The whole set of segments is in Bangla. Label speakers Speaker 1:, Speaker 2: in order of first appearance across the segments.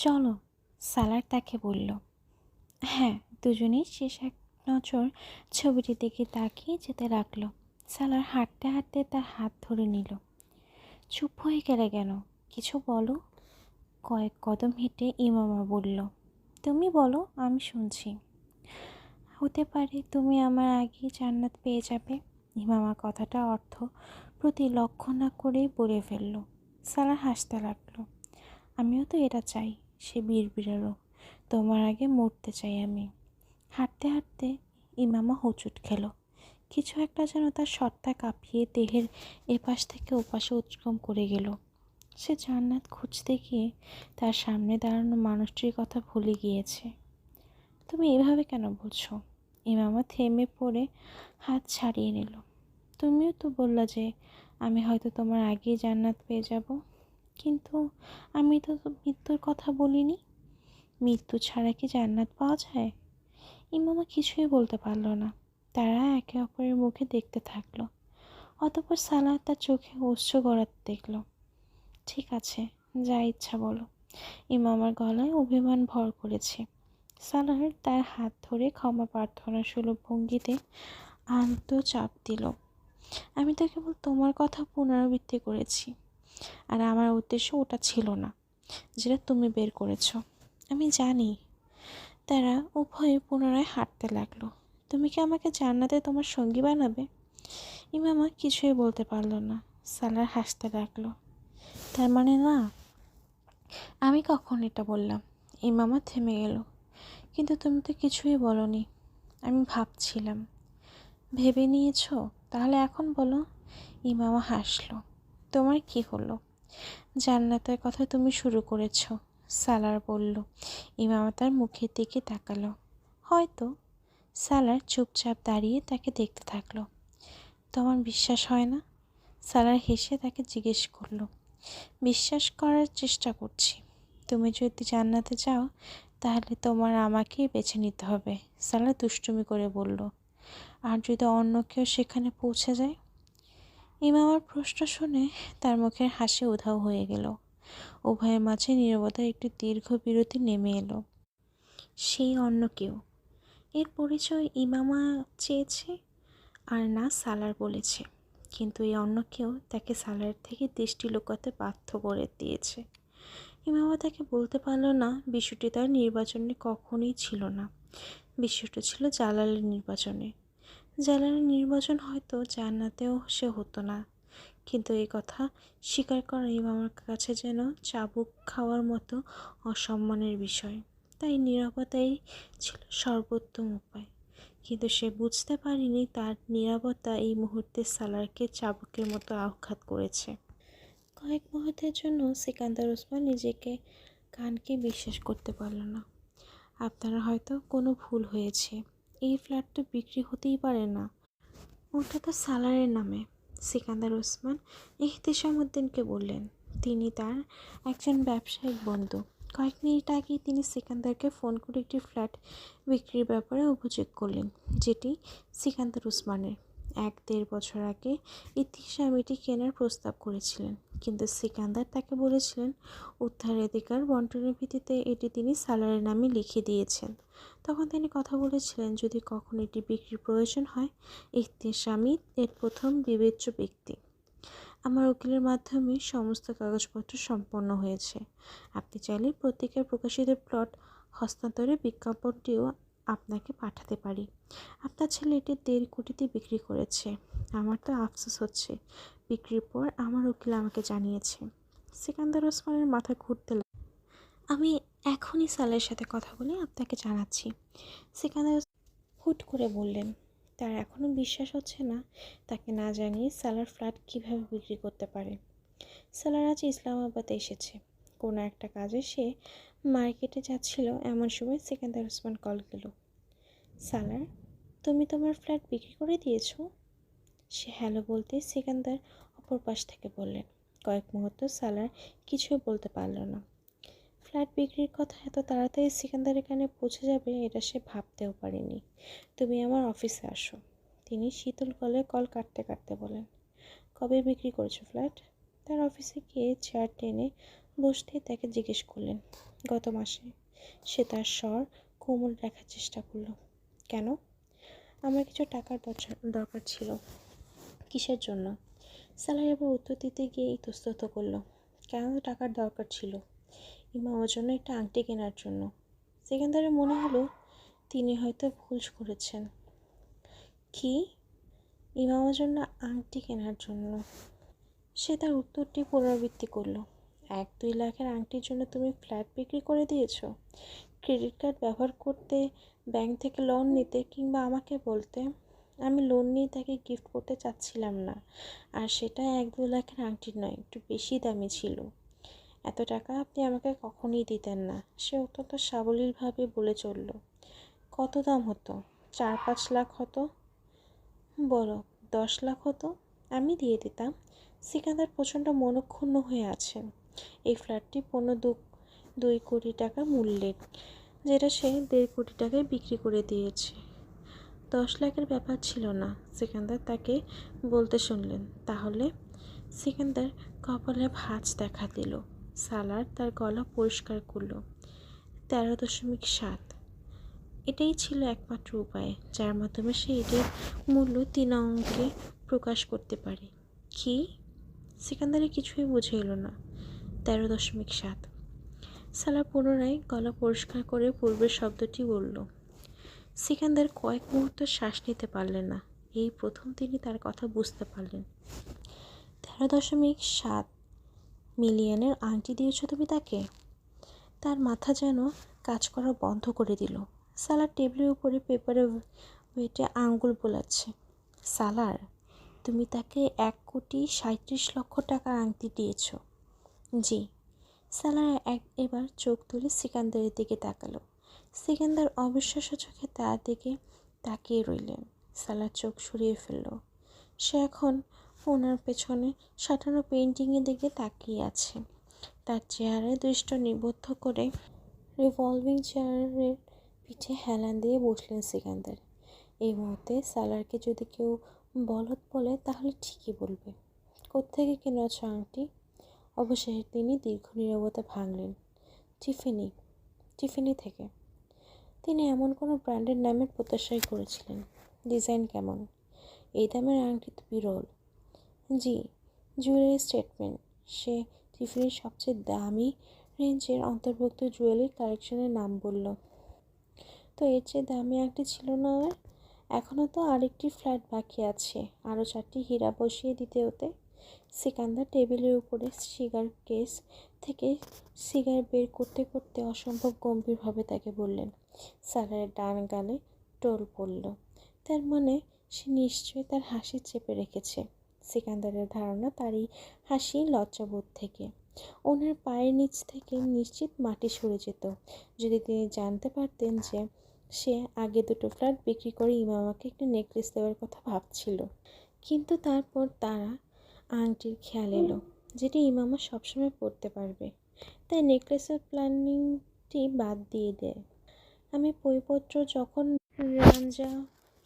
Speaker 1: চলো, সালার তাকে বলল। হ্যাঁ, দুজনেই শেষ এক নজর ছবিটির দিকে তাকিয়ে যেতে লাগলো। সালার হাঁটতে হাঁটতে তার হাত ধরে নিল। চুপ হয়ে গেলে কেন? কিছু বলো। কয়েক কদম হেঁটে ইমামা বলল, তুমি বলো, আমি শুনছি। হতে পারে তুমি আমার আগেই জান্নাত পেয়ে যাবে। ইমামা কথাটা অর্থ প্রতি লক্ষ্য না করেই বলে ফেলল। সালার হাসতে লাগলো। আমিও তো এটা চাই, সে বিড়বিড়ালো। তোমার আগে মরতে চাই আমি। হাঁটতে হাঁটতে ইমামা হোঁচট খেল। কিছু একটা যেন তার সত্তা কাঁপিয়ে দেহের এপাশ থেকে ওপাশে অতিক্রম করে গেল। সে জান্নাত খুঁজতে গিয়ে তার সামনে দাঁড়ানো মানুষটির কথা ভুলে গিয়েছে। তুমি এভাবে কেন বলছো? ইমামা থেমে পড়ে হাত ছাড়িয়ে নিল। তুমিও তো বললা যে আমি হয়তো তোমার আগেই জান্নাত পেয়ে যাব। কিন্তু আমি তো মৃত্যুর কথা বলিনি। মৃত্যু ছাড়া কি জান্নাত পাওয়া যায়? ইমামা কিছুই বলতে পারল না। তারা একে অপরের মুখে দেখতে থাকলো। অতঃপর সালাহ তার চোখে অশ্রু গড়াতে দেখল। ঠিক আছে, যা ইচ্ছা বলো। ইমামার গলায় অভিমান ভর করেছে। সালাহ তার হাত ধরে ক্ষমা প্রার্থনা সুলভ ভঙ্গিতে আলতো চাপ দিল। আমি তো কেবল তোমার কথা পুনরাবৃত্তি করেছি, আর আমার উদ্দেশ্য ওটা ছিল না যেটা তুমি বের করেছো। আমি জানি। তারা উভয়ে পুনরায় হাঁটতে লাগলো। তুমি কি আমাকে জান্নাতে তোমার সঙ্গী বানাবে? ইমামা কিছুই বলতে পারল না। সালার হাসতে লাগলো। তার মানে না? আমি কখন এটা বললাম? ইমামা থেমে গেল। কিন্তু তুমি তো কিছুই বলনি। আমি ভাবছিলাম। ভেবে নিয়েছো? তাহলে এখন বলো। ইমামা হাসলো। তোমার কি হলো? জান্নাতের কথা তুমি শুরু করেছো, সালার বলল। ইমামা তার মুখের দিকে তাকালো। হয়তো। সালার চুপচাপ দাঁড়িয়ে তাকে দেখতে থাকলো। তোমার বিশ্বাস হয় না? সালার হেসে তাকে জিজ্ঞেস করলো। বিশ্বাস করার চেষ্টা করছি। তুমি যদি জান্নাতে যাও তাহলে তোমার আমাকেই বেছে নিতে হবে, সালার দুষ্টুমি করে বলল। আর যদি অন্য কেউ সেখানে পৌঁছে যায়? ইমামার প্রশ্ন শুনে তার মুখের হাসি উধাও হয়ে গেল। উভয়ের মাঝে নীরবতার একটি দীর্ঘ বিরতি নেমে এলো। সেই অন্য কেউ, এর পরিচয় ইমামা চেয়েছে আর না সালার বলেছে। কিন্তু এই অন্য কেউ তাকে সালার থেকে দৃষ্টি লুকাতে বাধ্য করে দিয়েছে। ইমামা তাকে বলতে পারল না বিষয়টি তার নির্বাচনে কখনোই ছিল না। বিষয়টা ছিল জালালের নির্বাচনে। জালালের নির্বাচন হয়তো জান্নাতেও সে হতো না। কিন্তু এই কথা স্বীকার করা ইমামার কাছে যেন চাবুক খাওয়ার মতো অসম্মানের বিষয়। তাই নীরবতাই ছিল সর্বোত্তম উপায়। কিন্তু সে বুঝতে পারেনি তার নীরবতা এই মুহূর্তে সালারকে চাবুকের মতো আঘাত করেছে। কয়েক মুহূর্তের জন্য সিকান্দার ওসমান নিজেকে কানকে বিশ্বাস করতে পারল না। আপনারা হয়তো কোনো ভুল হয়েছে। এই ফ্ল্যাটটা বিক্রি হতেই পারে না। ওটা তো সালারের নামে, সিকান্দার ওসমান ইহতেশামউদ্দিনকে বললেন। তিনি তার একজন ব্যবসায়িক বন্ধু। কয়েক মিনিট আগেই তিনি সিকান্দারকে ফোন করে একটি ফ্ল্যাট বিক্রির ব্যাপারে অভিযোগ করলেন, যেটি সিকান্দার ওসমানের। 1-1.5 বছর আগে ইহতেশাম এটি কেনার প্রস্তাব করেছিলেন, কিন্তু সিকান্দার তাকে বলেছিলেন উত্তরাধিকার বন্টনের ভিত্তিতে এটি তিনি সালারের নামে লিখে দিয়েছেন। তখন তিনি কথা বলেছিলেন যদি কখনো এটি বিক্রির প্রয়োজন হয়, ইহতেশামই এর প্রথম বিবেচ্য ব্যক্তি। আমার উকিলের মাধ্যমে সমস্ত কাগজপত্র সম্পন্ন হয়েছে। আপনি চাইলে পত্রিকায় প্রকাশিত প্লট হস্তান্তরের বিজ্ঞাপনটিও আপনাকে পাঠাতে পারি। আপনার ছেলে এটি 1.5 কোটিতে বিক্রি করেছে। আমার তো আফসোস হচ্ছে। বিক্রির পর আমার উকিল আমাকে জানিয়েছে। সিকান্দার ওসমানের মাথা ঘুরতে লাগল। আমি এখনই সালের সাথে কথা বলে আপনাকে জানাচ্ছি, সিকান্দার হুট করে বললেন। তার এখনও বিশ্বাস হচ্ছে না তাকে না জানিয়ে সালার ফ্ল্যাট কীভাবে বিক্রি করতে পারে। সালার আজ ইসলামাবাদে এসেছে কোনো একটা কাজে। সে মার্কেটে যাচ্ছিল এমন সময় সিকান্দার ওসমান কল গেল। সালার, তুমি তোমার ফ্ল্যাট বিক্রি করে দিয়েছো? সে হ্যালো বলতে সিকান্দার অপর পাশ থেকে বললেন। কয়েক মুহূর্ত সালার কিছুই বলতে পারল না। ফ্ল্যাট বিক্রির কথা এত তাড়াতাড়ি সিকান্দারের কানে পৌঁছে যাবে এটা সে ভাবতেও পারেনি। তুমি আমার অফিসে আসো, তিনি শীতল গলায় কল কাটতে কাটতে বলেন। কবে বিক্রি করেছো ফ্ল্যাট? তার অফিসে গিয়ে চেয়ার টেনে বসতেই তাকে জিজ্ঞেস করলেন গত মাসে। সে তার স্বর কোমল রাখার চেষ্টা করলো। কেন? আমার কিছু টাকার দরকার ছিল। কিসের জন্য? সালার এবার উত্তর দিতে গিয়ে ইতস্তত করলো। কেন টাকার দরকার ছিল? ইমামের জন্য একটা আংটি কেনার জন্য। সেকেন্দারের মনে হলো তিনি হয়তো ভুল করেছেন। কি? ইমামের জন্য আংটি কেনার জন্য? সে তার উত্তরটি পুনরাবৃত্তি করল। 1-2 লাখের আংটির জন্য তুমি ফ্ল্যাট বিক্রি করে দিয়েছ? ক্রেডিট কার্ড ব্যবহার করতে, ব্যাংক থেকে লোন নিতে, কিংবা আমাকে বলতে? আমি লোন নিয়ে তাকে গিফট করতে চাচ্ছিলাম না, আর সেটা 1-2 লাখের আংটি নয়, একটু বেশি দামি ছিল। এত টাকা আপনি আমাকে কখনোই দিতেন না। সে অত্যন্ত সাবলীলভাবে বলে চলল। কত দাম হতো? 4-5 লাখ হতো। বলো 10 লাখ হতো, আমি দিয়ে দিতাম। সিকান্দার প্রচণ্ড মনক্ষুণ্ণ হয়ে আছেন। এই ফ্ল্যাটটি 2 কোটি টাকা মূল্যের, যেটা সে 1.5 কোটি টাকায় বিক্রি করে দিয়েছে। 10 লাখের ব্যাপার ছিল না, সিকান্দার তাকে বলতে শুনলেন। তাহলে? সিকান্দার কপালে ভাঁজ দেখা দিল। সালার তার গলা পরিষ্কার করল। 13.7। এটাই ছিল একমাত্র উপায় যার মাধ্যমে সে এটির মূল্য 3 অঙ্কে প্রকাশ করতে পারে। কি? সিকান্দারের কিছুই বুঝে এলো না। 13.7। সালার পুনরায় গলা পরিষ্কার করে পূর্বের শব্দটি বলল। সিকান্দার কয়েক মুহূর্ত শ্বাস নিতে পারলেন না। এই প্রথম তিনি তার কথা বুঝতে পারলেন। 13.7 মিলিয়নের আংটি দিয়েছ তুমি তাকে? তার মাথা যেন কাজ করা বন্ধ করে দিল। সালার টেবিলের উপরে পেপারে ওয়েটে আঙ্গুল বোলাচ্ছে। সালার, তুমি তাকে 1,37,00,000 টাকার আংটি দিয়েছ? জি। সালার এবার চোখ তুলে সিকান্দারের দিকে তাকালো। সিকান্দার অবিশ্বাস্য চোখে তার দিকে তাকিয়ে রইলেন। সালার চোখ সরিয়ে ফেলল। সে এখন ওনার পেছনে সাঁটানো পেন্টিংয়ের দিকে তাকিয়ে আছে। তার চেহারায় দৃষ্টি নিবদ্ধ করে রিভলভিং চেয়ারের পিঠে হেলান দিয়ে বসলেন সিকান্দার। এই মুহূর্তে সালারকে যদি কেউ বলদ বলে তাহলে ঠিকই বলবে। কোত্থেকে কিনেছ আংটি? অবশেষে তিনি দীর্ঘ নীরবতা ভাঙলেন। টিফিনি থেকে। তিনি এমন কোনো ব্র্যান্ডের নামের প্রত্যাশাই করেছিলেন। ডিজাইন কেমন? এই দামের আংটি তো বিরল। জি, জুয়েলারি স্টেটমেন্ট। সে টিফিনির সবচেয়ে দামি রেঞ্জের অন্তর্ভুক্ত জুয়েলারি কালেকশনের নাম বলল। তো এর চেয়ে দামি আংটি ছিল না আর? এখনও তো আরেকটি ফ্ল্যাট বাকি আছে, আরও 4টি হীরা বসিয়ে দিতে হতে। সিকান্দার টেবিলের উপরে সিগার কেস থেকে সিগার বের করতে করতে অসম্ভব গম্ভীরভাবে তাকে বললেন। সালারের ডান গালে টোল পড়ল। তার মানে সে নিশ্চয়ই তার হাসি চেপে রেখেছে। সিকান্দারের ধারণা তারই হাসি লজ্জাবোধ থেকে। ওনার পায়ের নিচ থেকে নিশ্চিত মাটি সরে যেত যদি তিনি জানতে পারতেন যে সে আগে 2টো ফ্ল্যাট বিক্রি করে ইমামাকে একটা নেকলেস দেওয়ার কথা ভাবছিল। কিন্তু তারপর তারা আংটির খেয়াল এলো, যেটি ইমামা সবসময় পরতে পারবে। তাই নেকলেসের প্ল্যানিংটি বাদ দিয়ে দেয়। আমি বইপত্র যখন রাঞ্জা,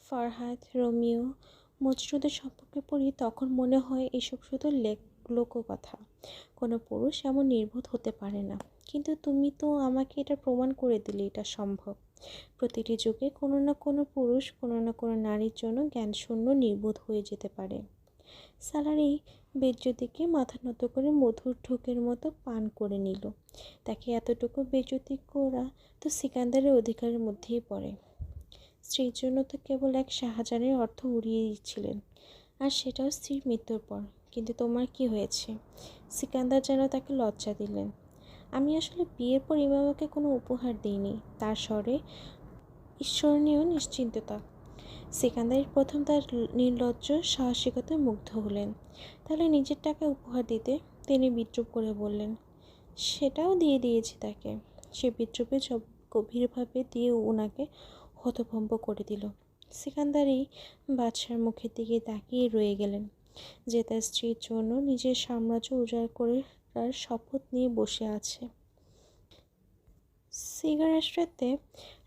Speaker 1: ফারহাদ, রোমিও, মজরুদের সম্পর্কে পড়ি তখন মনে হয় এসব শুধু লোককথা। কোনো পুরুষ এমন নির্বোধ হতে পারে না। কিন্তু তুমি তো আমাকে এটা প্রমাণ করে দিলে এটা সম্ভব। প্রতিটি যুগে কোনো না কোনো পুরুষ কোনো না কোনো নারীর জন্য জ্ঞানশূন্য নির্বোধ হয়ে যেতে পারে। সালার এই বেজ্জতিকে মাথা নত করে মধুর ঢোকের মতো পান করে নিল। তাকে এতটুকু বেজ্জতি করা তো সিকান্দারের অধিকারের মধ্যেই পড়ে। স্ত্রীর জন্য তো কেবল এক শাহজাহানের অর্থ উড়িয়ে দিচ্ছিলেন, আর সেটাও স্ত্রীর মৃত্যুর পর। কিন্তু তোমার কি হয়েছে? সিকান্দার যেন তাকে লজ্জা দিলেন। আমি আসলে বিয়ের পর ইমামাকে কোনো উপহার দিইনি। তার স্বরে ঈশ্বরনীয় নিশ্চিন্ততা। সিকান্দার প্রথম তার নির্লজ্জ সাহসিকতায় মুগ্ধ হলেন। তাহলে নিজের টাকা উপহার দিতে? তিনি বিদ্রুপ করে বললেন। সেটাও দিয়ে দিয়েছি তাকে। সে বিদ্রুপে গভীরভাবে দিয়ে ওনাকে হতভম্ব করে দিল। সিকান্দার এই বাদশার মুখের দিকে তাকিয়ে রয়ে গেলেন, যে তার স্ত্রীর জন্য নিজের সাম্রাজ্য উজাড় করে তার শপথ নিয়ে বসে আছে। সিগারেটটাতে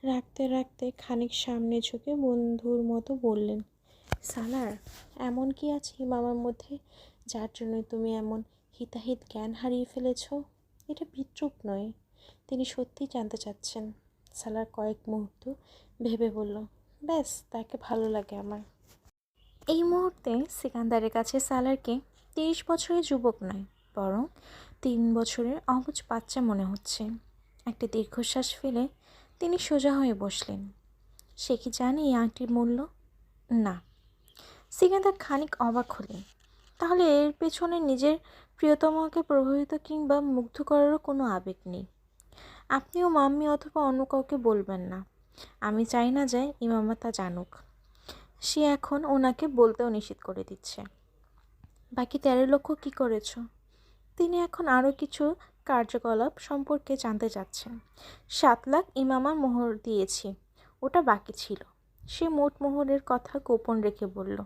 Speaker 1: রাখতে রাখতে খানিক সামনে ঝুঁকে বন্ধুর মতো বললেন, সালার, এমন কি আছে ইমামার মধ্যে যার জন্য তুমি এমন হিতাহিত জ্ঞান হারিয়ে ফেলেছ?
Speaker 2: এটা বিদ্রূপ নয়, তিনি সত্যিই জানতে চাচ্ছেন। সালার কয়েক মুহূর্ত ভেবে বলল, ব্যাস, তাকে ভালো লাগে আমার।
Speaker 1: এই মুহূর্তে সিকান্দারের কাছে সালারকে 30 বছরের যুবক নয়, বরং 3 বছরের অবুঝ বাচ্চা মনে হচ্ছে। একটা দীর্ঘশ্বাস ফেলে তিনি সোজা হয়ে বসলেন। সে কি জানে এই আংটির মূল্য? না। সিকান্দার খানিক অবাক হলেন। তাহলে এর পেছনে নিজের প্রিয়তমাকে প্রভাবিত কিংবা মুগ্ধ করারও কোনো আবেগ নেই। আপনিও মাম্মি অথবা অন্য কাউকে বলবেন না। আমি চাই না যে ইমামা তা জানুক। সে এখন ওনাকে বলতেও নিষেধ করে দিচ্ছে। বাকি 13 লক্ষ কী করেছ? তিনি এখন আরও কিছু কার্যকলাপ সম্পর্কে জানতে চাচ্ছেন। 7 লাখ ইমামার মোহর দিয়েছি, ওটা বাকি ছিল। সে মোট মোহরের কথা গোপন রেখে বলল,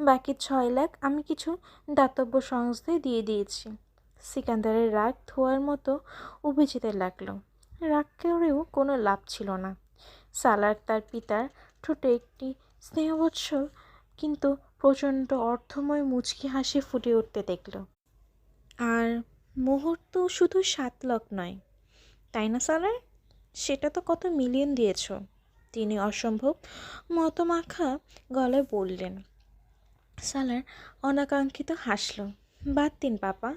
Speaker 1: বাকি 6 লাখ আমি কিছু দাতব্য সংস্থায় দিয়ে দিয়েছি। সিকান্দারের রাগ ধোয়ার মতো উবে যেতে লাগলো। রাগ করেও কোনো লাভ ছিল না। সালার তার পিতার ঠোঁটে একটি স্নেহবৎসল কিন্তু প্রচণ্ড অর্থময় মুচকি হাসি ফুটে উঠতে দেখল। আর মোহর তো শুধু 7 লাখ নয়, তাই না সালার? সেটা তো কত মিলিয়ন দিয়েছ। তিনি অসম্ভব মতমাখা গলায় বললেন। সালার অনাকাঙ্ক্ষিত হাসল। বাদ দিন পাপা,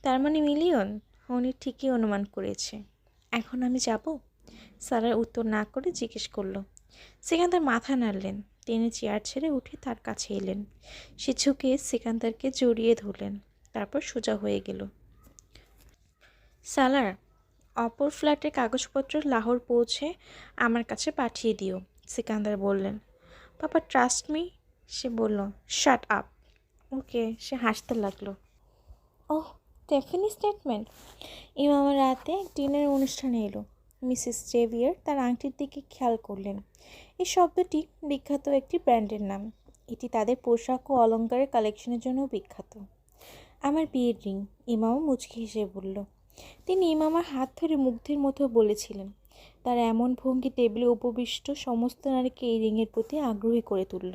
Speaker 1: তার মানে মিলিয়ন? উনি ঠিকই অনুমান করেছে। এখন আমি যাব? সালার উত্তর না করে জিজ্ঞেস করল। সিকান্দার মাথা নাড়লেন। তিনি চেয়ার ছেড়ে উঠে তার কাছে এলেন। সে ঝুঁকে সিকান্দারকে জড়িয়ে ধরলেন, তারপর সোজা হয়ে গেল। সালার, অপর ফ্ল্যাটের কাগজপত্র লাহোর পৌঁছে আমার কাছে পাঠিয়ে দিও, সিকান্দার বললেন। পাপা ট্রাস্ট মি, সে বলল। Shut up. ওকে। সে হাসতে লাগলো। ওহ, ডেফিনি স্টেটমেন্ট। ইমামা রাতে এক ডিনার অনুষ্ঠানে এলো। মিসেস জেভিয়ার তার আংটির দিকে খেয়াল করলেন। এই শব্দটি বিখ্যাত একটি ব্র্যান্ডের নাম। এটি তাদের পোশাক ও অলংকারের কালেকশনের জন্য বিখ্যাত। আমার বিয়ের রিং, ইমামা মুচকি হেসে বলল। তিনি ইমামার হাত ধরে মুগ্ধের মতো বলেছিলেন। তার এমন ভঙ্গি টেবিলে উপবিষ্ট সমস্ত নারীকে এই রিংয়ের প্রতি আগ্রহী করে তুলল।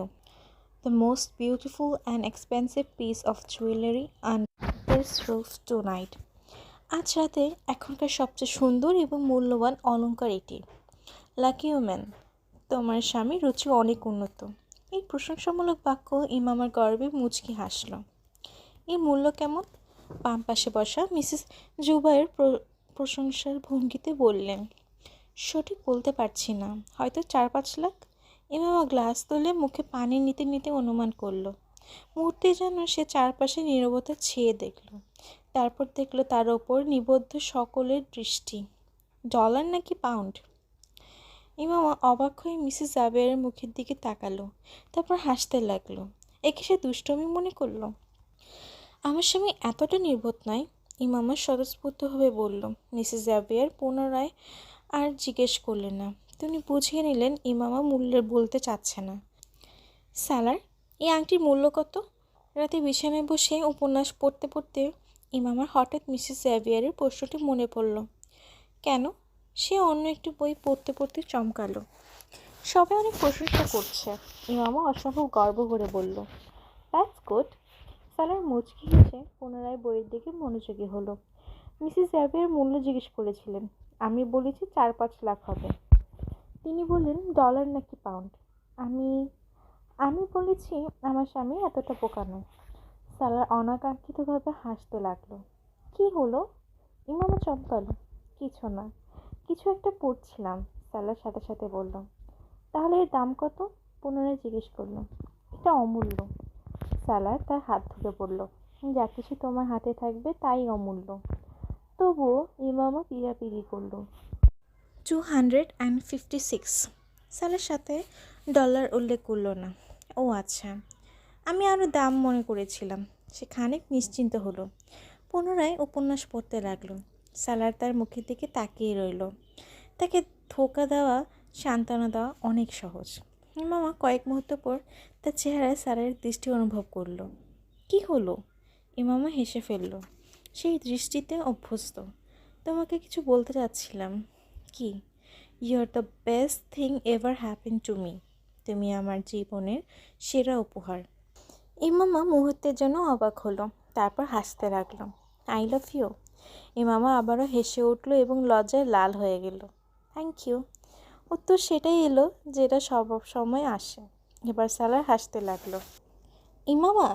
Speaker 1: The most beautiful and expensive piece of jewellery under this roof tonight. আজ রাতে এখনকার সবচেয়ে সুন্দর এবং মূল্যবান অলংকার এটি। লাকি ওম্যান, তোমার স্বামীর রুচি অনেক উন্নত। এই প্রশংসামূলক বাক্য ইমামার গর্বে মুচকি হাসল। এই মূল্য কেমন? বাম পাশে বসা মিসেস জুবাইর প্রশংসার ভঙ্গিতে বললেন। সঠিক বলতে পারছি না, হয়তো 4-5 লাখ। ইমামা গ্লাস তুলে মুখে পানি নিতে নিতে অনুমান করল। মুহূর্তে যেন সে চারপাশে নীরবতা ছেয়ে দেখল। তারপর দেখল তার ওপর নিবদ্ধ সকলের দৃষ্টি। ডলার নাকি পাউন্ড? ইমামা অবাক হয়ে মিসেস জাবেরের মুখের দিকে তাকালো, তারপর হাসতে লাগলো। একে সে দুষ্টমি মনে করল। আমার স্বামী এতটা নির্বোধ নয়, ইমামা স্বতঃস্ফূর্তভাবে বলল। মিসেস জাবিয়ার পুনরায় আর জিজ্ঞেস করলেন না। তিনি বুঝিয়ে নিলেন ইমামা মূল্যের বলতে চাচ্ছে না। সালার, এই আংটির মূল্য কত? রাতে বিছানায় বসে উপন্যাস পড়তে পড়তে ইমামার হঠাৎ মিসেস জাভিয়ারের প্রশ্নটি মনে পড়ল। কেন? সে অন্য একটি বই পড়তে পড়তে চমকালো। সবাই অনেক প্রশংসা করছে, ইমামা অসম্ভব গর্ব করে বলল। That's good. সালার মুচকি হেসে পুনরায় বইয়ের দিকে মনোযোগী হলো। মিসেস জাভিয়ার মূল্য জিজ্ঞেস করেছিলেন। আমি বলেছি 4-5 লাখ হবে। তিনি বললেন, ডলার নাকি পাউন্ড? আমি বলেছি আমার স্বামী এতটা বোকা নয়। সালার অনাকাঙ্ক্ষিতভাবে হাসতে লাগলো। কি হলো? ইমামা চমকালো। কিছু না, কিছু একটা পড়ছিলাম, সালার সাথে সাথে বলল। তাহলে এর দাম কত? পুনরায় জিজ্ঞেস করলো। এটা অমূল্য। সালার তার হাত ধরে বলল, যা কিছু তোমার হাতে থাকবে তাই অমূল্য। তবুও ইমামা পিড়াপিড়ি করল। 256। সালের সাথে ডলার উল্লেখ করল না। ও আচ্ছা, আমি আরও দাম মনে করেছিলাম। সে খানিক নিশ্চিন্ত হলো। পুনরায় উপন্যাস পড়তে লাগলো। সালার তার মুখের দিকে তাকিয়ে রইল। তাকে ধোকা দেওয়া, সান্ত্বনা দেওয়া অনেক সহজ। মামা কয়েক মুহূর্ত পর তার চেহারায় সালারের দৃষ্টি অনুভব করলো। কি হলো? ইমামা হেসে ফেলল। সেই দৃষ্টিতে অভ্যস্ত। তোমাকে কিছু বলতে চাচ্ছিলাম। কি? You are the best thing ever happen to me. তুমি আমার জীবনের সেরা উপহার। ইমামা মুহূর্তের জন্য অবাক হলো, তারপর হাসতে লাগলো। I love you.
Speaker 2: ইমামা আবারও হেসে উঠল এবং লজ্জায় লাল হয়ে গেল। Thank you. উত্তর সেটাই এলো যেটা সব সময় আসে। এবার সালার হাসতে লাগলো। ইমামা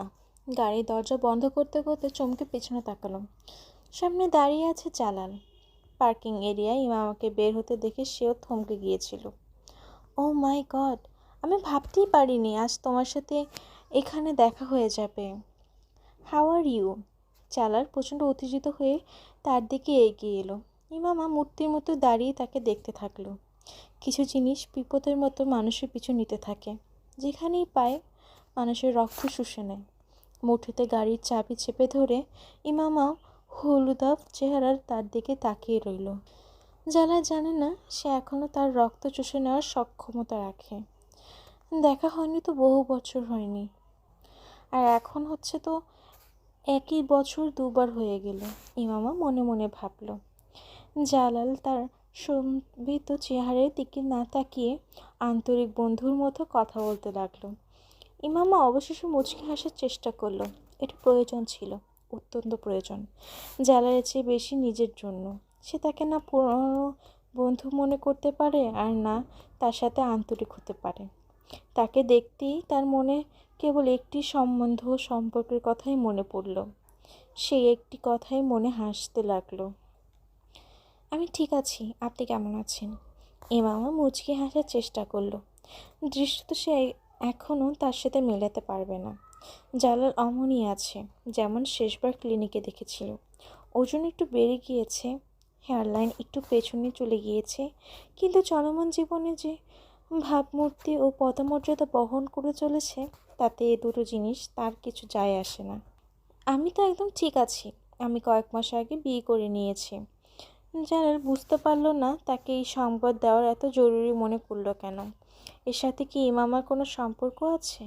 Speaker 2: গাড়ির দরজা বন্ধ করতে করতে চমকে পেছনে তাকালো। সামনে দাঁড়িয়ে আছে জালাল। পার্কিং এরিয়ায় ইমামাকে বের হতে দেখে সেও থমকে গিয়েছিল। ও মাই গড, আমি ভাবতেই পারিনি আজ তোমার সাথে এখানে দেখা হয়ে যাবে। How are you? জালাল প্রচণ্ড উত্তেজিত হয়ে তার দিকে এগিয়ে এলো। ইমামা মূর্তির মতো দাঁড়িয়ে তাকে দেখতে থাকলো। কিছু জিনিস বিপদের মতো মানুষের পিছু নিতে থাকে, যেখানেই পায় মানুষের রক্ত শুষে নেয়। মুঠোতে গাড়ির চাবি চেপে ধরে ইমামা হলুদাভ চেহারার তার দিকে তাকিয়ে রইল। জালাল জানে না সে এখনও তার রক্ত চুষে নেওয়ার সক্ষমতা রাখে। দেখা হয়নি তো বহু বছর হয়নি, আর এখন হচ্ছে তো একই বছর দুবার হয়ে গেল। ইমামা মনে মনে ভাবল। জালাল তার সম্বিত চেহারার দিকে না তাকিয়ে আন্তরিক বন্ধুর মতো কথা বলতে লাগলো। ইমামা অবশেষে মুচকি হাসার চেষ্টা করলো। এটা প্রয়োজন ছিল, অত্যন্ত প্রয়োজন। জালালের চেয়ে বেশি নিজের জন্য। সে তাকে না পুরনো বন্ধু মনে করতে পারে আর না তার সাথে আন্তরিক হতে পারে। তাকে দেখতেই তার মনে কেবল একটি সম্পর্কের কথাই মনে পড়ল। সেই একটি কথাই মনে হাসতে লাগলো। আমি ঠিক আছি, আপনি কেমন আছেন? ইমামা মুচকি হাসার চেষ্টা করলো। দৃষ্টি তো সে এখনও তার সাথে মেলাতে পারবে না। জালাল অমনই আছে যেমন শেষবার ক্লিনিকে দেখেছিল। ওজন একটু বেড়ে গিয়েছে, হেয়ারলাইন একটু পেছনে চলে গিয়েছে, কিন্তু চলমান জীবনে যে ভাবমূর্তি ও পদমর্যাদা বহন করে চলেছে তাতে এ দুটো জিনিস তার কিছু যায় আসে না। আমি তো একদম ঠিক আছি। আমি কয়েক মাস আগে বিয়ে করে নিয়েছি। জালাল বুঝতে পারল না তাকে এই সংবাদ দেওয়ার এত জরুরি মনে করল কেন। এর সাথে কি ইমামার কোনো সম্পর্ক আছে,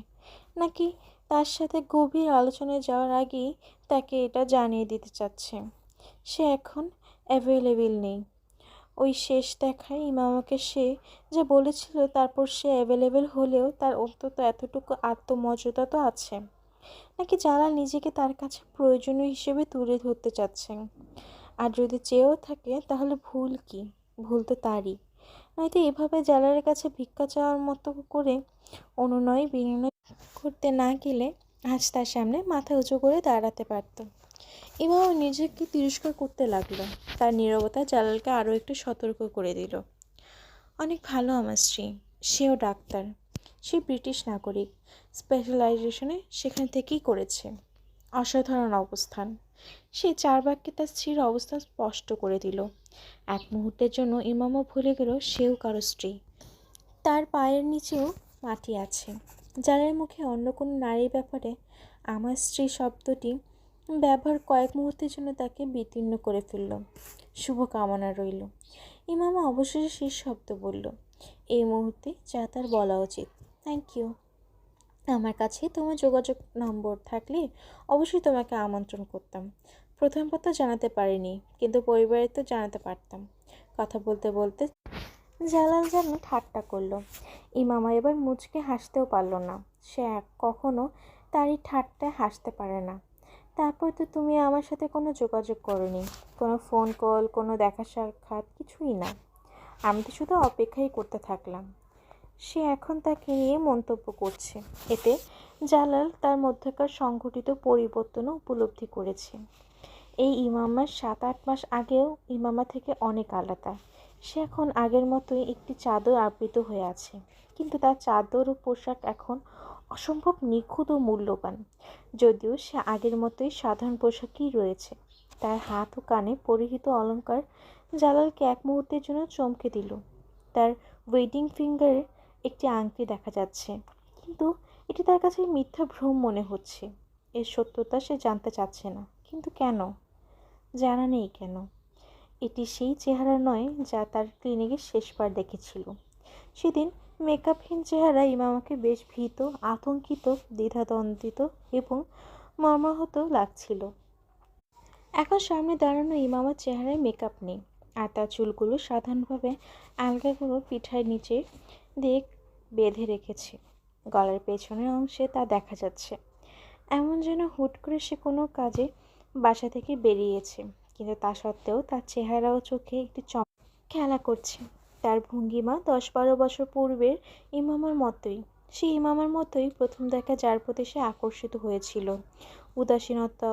Speaker 2: নাকি তার সাথে গভীর আলোচনায় যাওয়ার আগেই তাকে এটা জানিয়ে দিতে চাচ্ছে সে এখন অ্যাভেলেবেল নেই? ওই শেষ দেখায় ইমামাকে সে যে বলেছিল, তারপর সে অ্যাভেলেবেল হলেও তার অন্তত এতটুকু আত্মমর্যাদা তো আছে। নাকি জালাল নিজেকে তার কাছে প্রয়োজনীয় হিসেবে তুলে ধরতে চাচ্ছেন? আর যদি চেয়েও থাকে তাহলে ভুল কি? ভুল তো তারই। নয়তো এভাবে জালালের কাছে ভিক্ষা চাওয়ার মতো করে অনুনয় বিনয় করতে না গেলে আজ তার সামনে মাথা উঁচু করে দাঁড়াতে পারত। ইমামও নিজেকে তিরস্কার করতে লাগলো। তার নীরবতা জালালকে আরও একটু সতর্ক করে দিল। অনেক ভালো আমার স্ত্রী, সেও ডাক্তার। সে ব্রিটিশ নাগরিক, স্পেশালাইজেশনে সেখান থেকেই করেছে। অসাধারণ অবস্থান। সে 4 বাক্যে তার স্ত্রীর অবস্থান স্পষ্ট করে দিল। এক মুহূর্তের জন্য ইমামও ভুলে গেল সেও কারো স্ত্রী। তার পায়ের নিচেও মাটি আছে। যাদের মুখে অন্য কোনো নারীর ব্যাপারে আমার স্ত্রী শব্দটি ব্যবহার কয়েক মুহূর্তের জন্য তাকে বিতীর্ণ করে ফেলল। শুভকামনা রইল। ইমামা অবশেষে শেষ শব্দ বলল, এই মুহূর্তে যা তার বলা উচিত। Thank you. আমার কাছে তোমার যোগাযোগ নম্বর থাকলে অবশ্যই তোমাকে আমন্ত্রণ করতাম। প্রথমবার তো জানাতে পারিনি, কিন্তু পরিবারে তো জানাতে পারতাম। কথা বলতে বলতে জালাল যেন ঠাট্টা করলো। ইমামা এবার মুচকে হাসতেও পারল না। সে কখনো তারই ঠাট্টায় হাসতে পারে না। তারপর তো তুমি আমার সাথে কোনো যোগাযোগ করোনি, কোনো ফোন কল, কোনো দেখা সাক্ষাৎ, কিছুই না। আমি তো শুধু অপেক্ষাই করতে থাকলাম। সে এখন তাকে নিয়ে মন্তব্য করছে। এতে জালাল তার মধ্যকার সংঘটিত পরিবর্তনও উপলব্ধি করেছে। এই ইমামা 7-8 মাস আগেও ইমামা থেকে অনেক আলাদা। সে এখন আগের মতোই একটি চাদর আবৃত হয়ে আছে, কিন্তু তার চাদর ও পোশাক এখন অসম্ভব নিখুঁত ও মূল্যবান। যদিও সে আগের মতোই সাধারণ পোশাকই রয়েছে। তার হাত ও কানে পরিহিত অলংকার জালালকে এক মুহূর্তের জন্য চমকে দিল। তার ওয়েডিং ফিঙ্গারে একটি আংটি দেখা যাচ্ছে, কিন্তু এটি তার কাছে মিথ্যা ভ্রম মনে হচ্ছে। এর সত্যতা সে জানতে চাচ্ছে না, কিন্তু কেন? জানা নেই কেন। এটি সেই চেহারা নয় যা তার ক্লিনিকে শেষবার দেখেছিল। সেদিন মেকআপহীন চেহারা ইমামাকে বেশ ভীত, আতঙ্কিত, দ্বিধাদ্বন্দ্বিত এবং মর্মাহত লাগছিল। এখন সামনে দাঁড়ানো ইমামার চেহারায় মেকআপ নেই, আর তার চুলগুলো সাধারণভাবে আলগা করে পিঠার নিচে দিয়ে বেঁধে রেখেছে। গলার পেছনের অংশে তা দেখা যাচ্ছে। এমন যেন হুট করে সে কোনো কাজে বাসা থেকে বেরিয়েছে, কিন্তু তা সত্ত্বেও তার চেহারা ও চোখে একটি খেলা করছে। তার ভঙ্গিমা ১০-১২ বছর পূর্বের ইমামার মতোই। সেই ইমামার মতোই প্রথম দেখা যার প্রতি সে আকর্ষিত হয়েছিল। উদাসীনতা,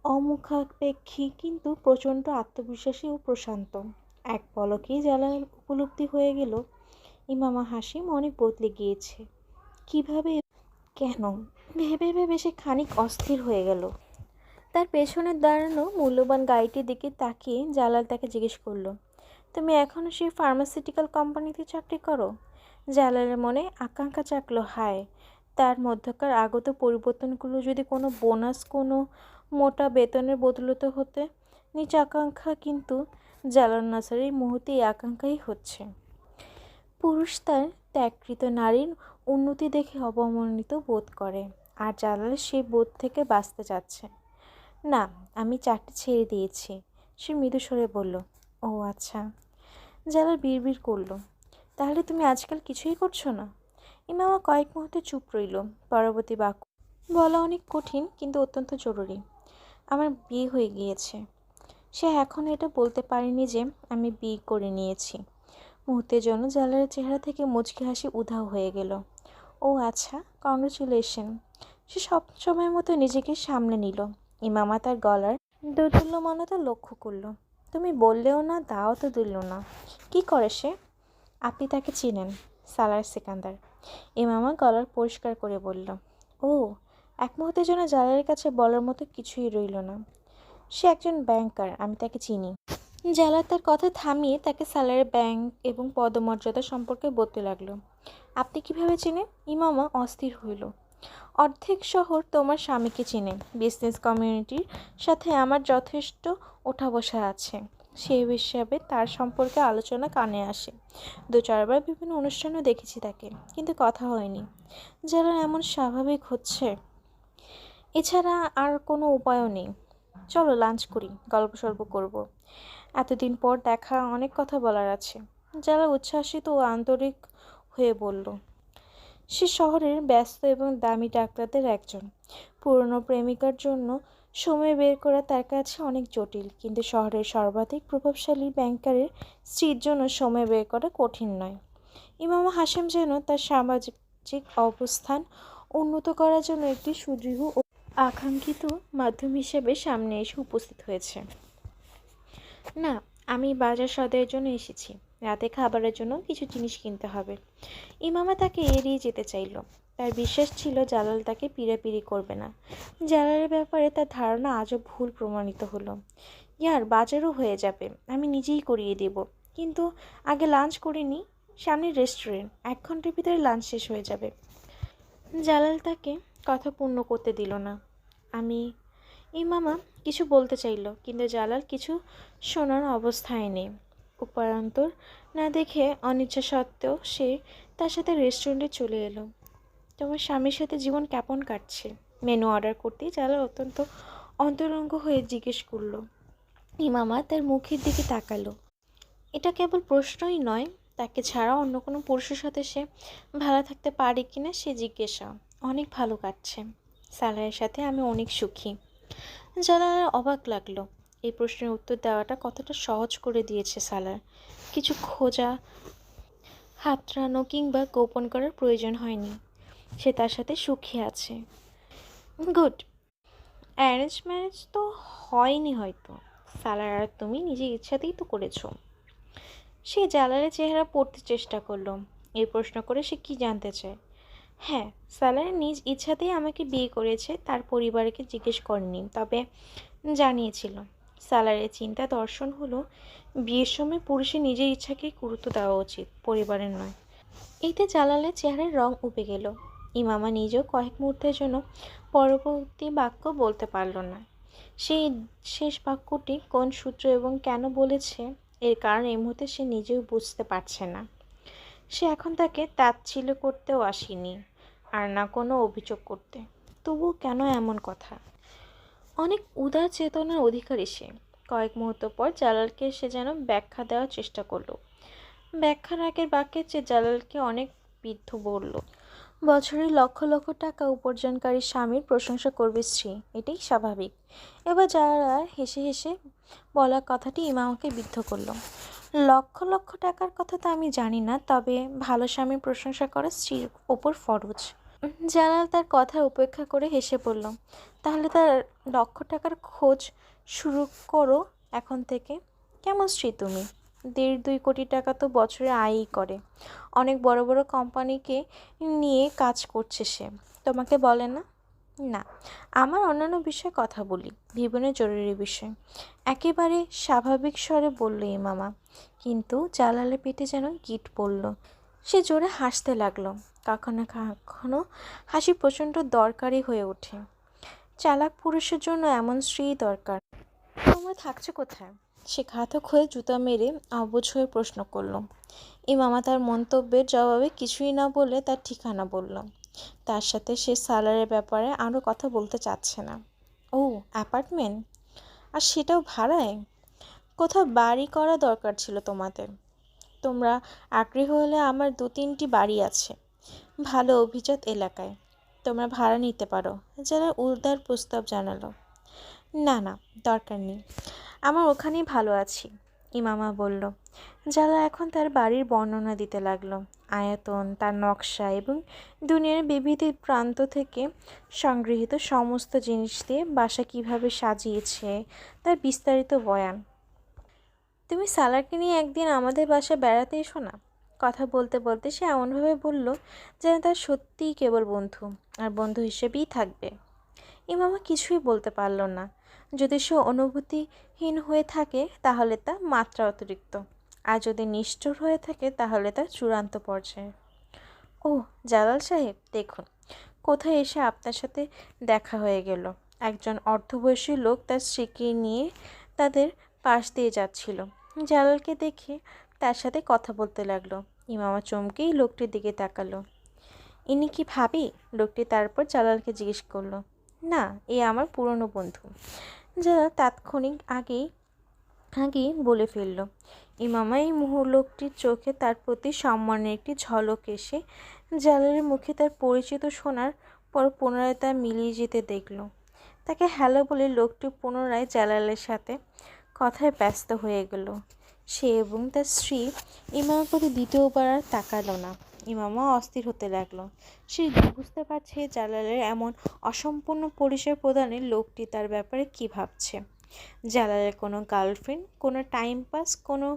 Speaker 2: অমুখাপেক্ষী কিন্তু প্রচণ্ড আত্মবিশ্বাসী ও প্রশান্ত। এক পলকেই জালাল উপলব্ধি হয়ে গেল ইমামা হাসিম অনেক বদলে গিয়েছে। কিভাবে, কেন? ভেবে ভেবে সে খানিক অস্থির হয়ে গেল। তার পেছনে দাঁড়ানো মূল্যবান গাড়িটির দিকে তাকিয়ে জালাল তাকে জিজ্ঞেস করলো, তুমি এখনও সেই ফার্মাসিউটিক্যাল কোম্পানিতে চাকরি করো? জালালের মনে আকাঙ্ক্ষা জাগলো, হায়, তার মধ্যকার আগত পরিবর্তনগুলো যদি কোনো বোনাস, কোনো মোটা বেতনের বদলতে হতে। নিজ আকাঙ্ক্ষা, কিন্তু জালাল নাসার এই মুহূর্তে এই আকাঙ্ক্ষাই হচ্ছে। পুরুষ তার ত্যাগকৃত নারীর উন্নতি দেখে অবমানিত বোধ করে, আর জালাল সেই বোধ থেকে বাঁচতে চাচ্ছে। না, আমি চাকরি ছেড়ে দিয়েছি, সে মৃদু স্বরে বলল। ও আচ্ছা। জালাল বিড়বিড় করল, তাহলে তুমি আজকাল কিছুই করছো না? ইমামা কয়েক মুহূর্তে চুপ রইল। পরবর্তী বাক্য বলা অনেক কঠিন, কিন্তু অত্যন্ত জরুরি। আমার বিয়ে হয়ে গিয়েছে। সে এখন এটা বলতে পারেনি যে আমি বিয়ে করে নিয়েছি। মুহূর্তের জন্য জালালের চেহারা থেকে মুচকি হাসি উধাও হয়ে গেল। ও আচ্ছা, কংগ্রেচুলেশন। সে সব সময়ের মতো নিজেকে সামলে নিল। ইমামা তার গলার দোদুল্যমানতা লক্ষ্য করল। তুমি বললেও না, দাও তো দিল না। কি করে সে? আপনি তাকে চিনেন, সালার সিকান্দার। ইমামা গলার পরিষ্কার করে বলল। ও। এক মুহূর্তের জন্য জালালের কাছে বলার মতো কিছুই রইল না। সে একজন ব্যাংকার, আমি তাকে চিনি। জালাল তার কথা থামিয়ে তাকে সালারের ব্যাংক এবং পদমর্যাদা সম্পর্কে বলতে লাগলো। আপনি কিভাবে চেনেন? ইমামা অস্থির হইল। অর্ধেক শহর তোমার স্বামীকে চেনে। বিজনেস কমিউনিটির সাথে আমার যথেষ্ট ওঠা বসা আছে। সেই হিসাবে তার সম্পর্কে আলোচনা কানে আসে। ২-৪ বার বিভিন্ন অনুষ্ঠানেও দেখেছি তাকে, কিন্তু কথা হয়নি। যারা এমন স্বাভাবিক হচ্ছে, এছাড়া আর কোনো উপায়ও নেই। চলো লাঞ্চ করি, গল্প সল্প করবো। এতদিন পর দেখা, অনেক কথা বলার আছে। যারা উচ্ছ্বাসিত ও আন্তরিক হয়ে বলল। সে শহরের ব্যস্ত এবং দামি ডাক্তারদের একজন। পুরনো প্রেমিকার জন্য সময় বের করা তার কাছে অনেক জটিল, কিন্তু শহরের সর্বাধিক প্রভাবশালী ব্যাংকারের স্ত্রীর জন্য সময় বের করা কঠিন নয়। ইমামা হাশেম যেন তার সামাজিক অবস্থান উন্নত করার জন্য একটি সুদৃঢ় ও আকাঙ্ক্ষিত মাধ্যম হিসেবে সামনে এসে উপস্থিত হয়েছে। না, আমি বাজার সদাইয়ের জন্য এসেছি। রাতে খাবারের জন্য কিছু জিনিস কিনতে হবে। ইমামা তাকে এড়িয়ে যেতে চাইল। তার বিশ্বাস ছিল জালাল তাকে পিড়াপিড়ি করবে না। জালালের ব্যাপারে তার ধারণা আজও ভুল প্রমাণিত হলো। ইয়ার, বাজারও হয়ে যাবে, আমি নিজেই করিয়ে দেব। কিন্তু আগে লাঞ্চ করে নিই। সামনে রেস্টুরেন্ট, ১ ঘন্টার ভিতরে লাঞ্চ শেষ হয়ে যাবে। জালাল তাকে কথা পূর্ণ করতে দিল না। ইমামা কিছু বলতে চাইল, কিন্তু জালাল কিছু শোনার অবস্থায় নেই। উপায়ান্তর না দেখে অনিচ্ছা সত্ত্বেও সে তার সাথে রেস্টুরেন্টে চলে এলো। তোমার স্বামীর সাথে জীবন কেমন কাটছে? মেনু অর্ডার করতেই জালাল অত্যন্ত অন্তরঙ্গ হয়ে জিজ্ঞেস করলো। ইমামা তার মুখের দিকে তাকালো। এটা কেবল প্রশ্নই নয়, তাকে ছাড়া অন্য কোনো পুরুষের সাথে সে ভালো থাকতে পারে কিনা সে জিজ্ঞাসা। অনেক ভালো কাটছে। সালারের সাথে আমি অনেক সুখী। জালালের অবাক লাগলো। এই প্রশ্নের উত্তর দেওয়াটা কতটা সহজ করে দিয়েছে সালার। কিছু খোঁজা, হাতড়ানো কিংবা গোপন করার প্রয়োজন হয়নি। সে তার সাথে সুখী আছে। গুড। অ্যারেঞ্জ ম্যারেজ তো হয়নি হয়তো। সালার আর তুমি নিজের ইচ্ছাতেই তো করেছো। সে জালালের চেহারা পড়তে চেষ্টা করলো। এই প্রশ্ন করে সে কি জানতে চায়? হ্যাঁ, সালার নিজ ইচ্ছাতেই আমাকে বিয়ে করেছে, তার পরিবারকে জিজ্ঞেস করেনি, তবে জানিয়েছিল। সালারের চিন্তা দর্শন হলো, বিয়ের সময় পুরুষের নিজের ইচ্ছাকেই গুরুত্ব দেওয়া উচিত, পরিবারের নয়। এতে জালালের চেহারার রং উবে গেল। ইমামা নিজেও কয়েক মুহূর্তের জন্য পরবর্তী বাক্য বলতে পারল না। সেই শেষ বাক্যটি কোন সূত্র এবং কেন বলেছে, এর কারণ এই মুহূর্তে সে নিজেও বুঝতে পারছে না। সে এখন তাকে তাচ্ছিল্য করতেও আসেনি, আর না কোনো অভিযোগ করতে। তবুও কেন এমন কথা? অনেক উদার চেতনার অধিকারী সে। কয়েক মুহূর্ত পর জালালকে সে যেন ব্যাখ্যা দেওয়ার চেষ্টা করলো। ব্যাখ্যার আগের বাক্যের চেয়ে জালালকে অনেক বিদ্ধ বলল। বছরে লক্ষ লক্ষ টাকা উপার্জনকারী স্বামীর প্রশংসা করবে স্ত্রী, এটাই স্বাভাবিক। এবার যারা হেসে হেসে বলা কথাটি ইমামাকে বিদ্ধ করলো। লক্ষ লক্ষ টাকার কথা তো আমি জানি না, তবে ভালো স্বামীর প্রশংসা করা স্ত্রীর ওপর ফরজ। জালাল তার কথা উপেক্ষা করে হেসে বলল, তাহলে তার লক্ষ টাকার খোঁজ শুরু করো এখন থেকে। কেমন স্ত্রী তুমি? 1.5-2 কোটি টাকা তো বছরে আয়ই করে। অনেক বড় বড় কোম্পানিকে নিয়ে কাজ করছে সে, তোমাকে বলে না? না, আমার অন্যান্য বিষয়ে কথা বলি, জীবনের জরুরি বিষয়, একেবারে স্বাভাবিক স্বরে বলল ইমামা। কিন্তু জালালের পেটে যেন গিট পড়ল। সে জোরে হাসতে লাগলো। কখনো কখনো হাসি প্রচণ্ড দরকারি হয়ে ওঠে। চালাক পুরুষের জন্য এমন স্ত্রী দরকার। তোমরা থাকছো কোথায়? সে ঘাতক হয়ে জুতা মেরে অবুঝ হয়ে প্রশ্ন করলো। ইমামা তার মন্তব্যের জবাবে কিছুই না বলে তার ঠিকানা বলল। তার সাথে সে সালারের ব্যাপারে আরও কথা বলতে চাচ্ছে না। ও, অ্যাপার্টমেন্ট? আর সেটাও ভাড়ায়? কোথাও বাড়ি করা দরকার ছিল তোমাদের। তোমরা আগ্রহী হলে আমার 2-3টি বাড়ি আছে ভালো অভিজাত এলাকায়, তোমরা ভাড়া নিতে পারো, যারা উদার প্রস্তাব জানালো। না না, দরকার নেই, আমার ওখানেই ভালো আছি, ইমামা বলল। যারা এখন তার বাড়ির বর্ণনা দিতে লাগলো। আয়তন, তার নকশা এবং দুনিয়ার বিবিধ প্রান্ত থেকে সংগৃহীত সমস্ত জিনিস দিয়ে বাসা কিভাবে সাজিয়েছে তার বিস্তারিত বয়ান। তুমি সালারকে নিয়ে একদিন আমাদের বাসায় বেড়াতে এসো না। কথা বলতে বলতে সে এমনভাবে বলল যেন তার সত্যিই কেবল বন্ধু, আর বন্ধু হিসেবেই থাকবে। ইমামা কিছুই বলতে পারল না। যদি সে অনুভূতিহীন হয়ে থাকে তাহলে তা মাত্রা অতিরিক্ত, আর যদি নিষ্ঠুর হয়ে থাকে তাহলে তা চূড়ান্ত পর্যায়ে। ও জালাল সাহেব, দেখুন কোথায় এসে আপনার সাথে দেখা হয়ে গেল। একজন অর্ধবয়সী লোক তার স্ত্রীকে নিয়ে তাদের পাশ দিয়ে যাচ্ছিল। জালালকে দেখে তার সাথে কথা বলতে লাগলো। ইমামা চমকেই লোকটির দিকে তাকালো। ইনি কি ভাবি? লোকটি তারপর জালালকে জিজ্ঞেস করলো। না, এ আমার পুরনো বন্ধু। জালাল তাৎক্ষণিক আগেই বলে ফেলল। ইমামা এই লোকটির চোখে তার প্রতি সম্মানের একটি ঝলক এসে জালালের মুখে তার পরিচিত শোনার পর পুনরায় তা মিলিয়ে যেতে দেখল। তাকে হ্যালো বলে লোকটি পুনরায় জালালের সাথে কথায় ব্যস্ত হয়ে গেল। সে এবং তার স্ত্রী ইমামার প্রতি দ্বিতীয়বার আর তাকালো না। ইমামা অস্থির হতে লাগলো। সে বুঝতে পারছে জালালের এমন অসম্পূর্ণ পরিচয় প্রদানে লোকটি তার ব্যাপারে কী ভাবছে। জালালের কোনো গার্লফ্রেন্ড, কোনো টাইম পাস, কোনো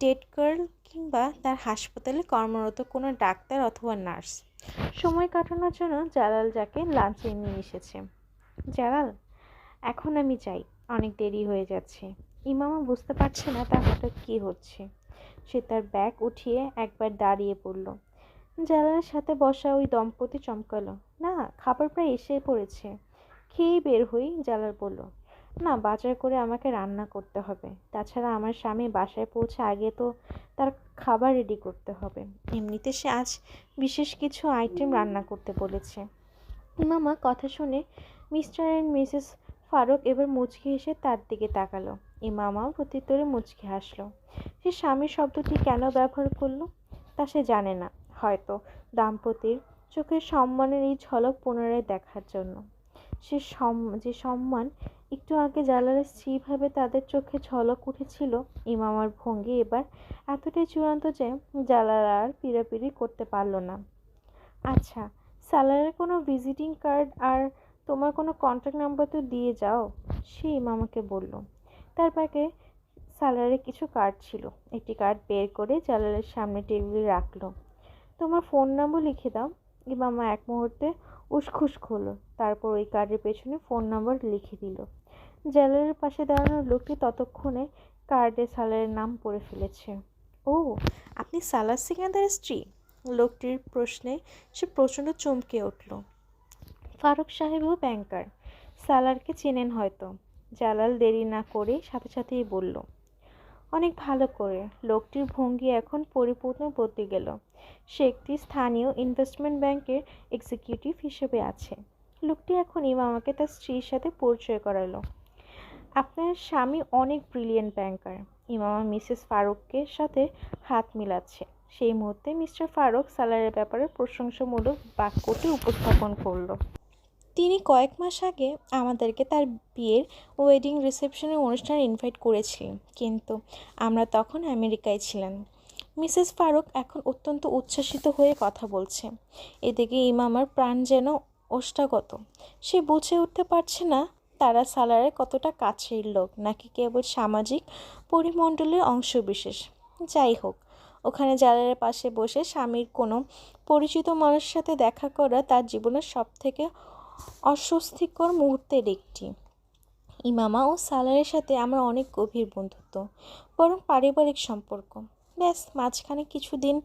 Speaker 2: ডেট গার্ল, কিংবা তার হাসপাতালে কর্মরত কোনো ডাক্তার অথবা নার্স। সময় কাটানোর জন্য জালাল যাকে লাঞ্চে নিয়ে এসেছে। জালাল, এখন আমি যাই, অনেক দেরি হয়ে যাচ্ছে। ইমামা বুঝতে পারছে না তার হঠাৎ কী হচ্ছে। সে তার ব্যাগ উঠিয়ে একবার দাঁড়িয়ে পড়ল। জালালের সাথে বসা ওই দম্পতি চমকালো। না, খাবার প্রায় এসে পড়েছে, খেয়েই বের হই। জালাল বলল। না, বাজার করে আমাকে রান্না করতে হবে। তাছাড়া আমার স্বামী বাসায় পৌঁছে আগে তো তার খাবার রেডি করতে হবে। এমনিতে সে আজ বিশেষ কিছু আইটেম রান্না করতে বলেছে। ইমামা কথা শুনে মিস্টার অ্যান্ড মিসেস ফারুক এবার মুচকি হেসে তার দিকে তাকালো। ইমামাও প্রত্যুত্তরে মুচকি হাসলো। সে স্বামীর শব্দটি কেন ব্যবহার করলো তা সে জানে না, হয়তো দাম্পতির চোখের সম্মানের এই ঝলক পুনরায় দেখার জন্য। যে সম্মান একটু আগে জালালের স্ত্রীভাবে তাদের চোখে ঝলক উঠেছিল, ইমামার ভঙ্গি এবার এতটাই চূড়ান্ত যে জালাল আর পিড়াপিড়ি করতে পারল না। আচ্ছা, স্যালারের কোনো ভিজিটিং কার্ড আর তোমার কোনো কন্ট্যাক্ট নাম্বার তো দিয়ে যাও, সে ইমামাকে বলল। তার ব্যাগে স্যালারের কিছু কার্ড ছিল। একটি কার্ড বের করে জালালের সামনে টেবিলে রাখলো। তোমার ফোন নাম্বার লিখে দাও। ইমামা এক মুহূর্তে উসখুস হলো, তারপর ওই কার্ডের পেছনে ফোন নাম্বার লিখে দিল। জালালের পাশে দাঁড়ানো লোকটি ততক্ষণে কার্ডে সালারের নাম পড়ে ফেলেছে। ও, আপনি সালার সিকান্দারের স্ত্রী? লোকটির প্রশ্নে সে প্রচণ্ড চমকে উঠল। ফারুক সাহেবও ব্যাংকার, সালারকে চেনেন হয়তো। জালাল দেরি না করে সাথে সাথেই বলল। অনেক ভালো করে। লোকটির ভঙ্গি এখন পরিপূর্ণ বদলে গেল। সে একটি স্থানীয় ইনভেস্টমেন্ট ব্যাংকের এক্সিকিউটিভ হিসেবে আছে। লোকটি এখন ইমামাকে তার স্ত্রীর সাথে পরিচয় করালো। আপনার স্বামী অনেক ব্রিলিয়েন্ট ব্যাংকার। ইমামা মিসেস ফারুকের সাথে হাত মিলাচ্ছে। সেই মুহূর্তে মিস্টার ফারুক সালারের ব্যাপারে প্রশংসামূলক বাক্যটি উপস্থাপন করলো। তিনি কয়েক মাস আগে আমাদেরকে তার বিয়ের ওয়েডিং রিসেপশনের অনুষ্ঠানে ইনভাইট করেছিলেন, কিন্তু আমরা তখন আমেরিকায় ছিলাম। মিসেস ফারুক এখন অত্যন্ত উচ্ছ্বাসিত হয়ে কথা বলছে। এদিকে ইমামার প্রাণ যেন ওষ্ঠাগত। সে বুঝে উঠতে পারছে না তারা সালারের কতটা কাছের লোক, নাকি কেবল সামাজিক পরিমণ্ডলের অংশবিশেষ। যাই হোক, ওখানে জালালের পাশে বসে স্বামীর কোনো পরিচিত মানুষের সাথে দেখা করা তার জীবনের সবথেকে অস্বস্তিকর মুহূর্তের একটি। ইমামা ও সালারের সাথে আমার অনেক গভীর বন্ধুত্ব, বরং পারিবারিক সম্পর্ক। ব্যাস, মাঝখানে কিছুদিন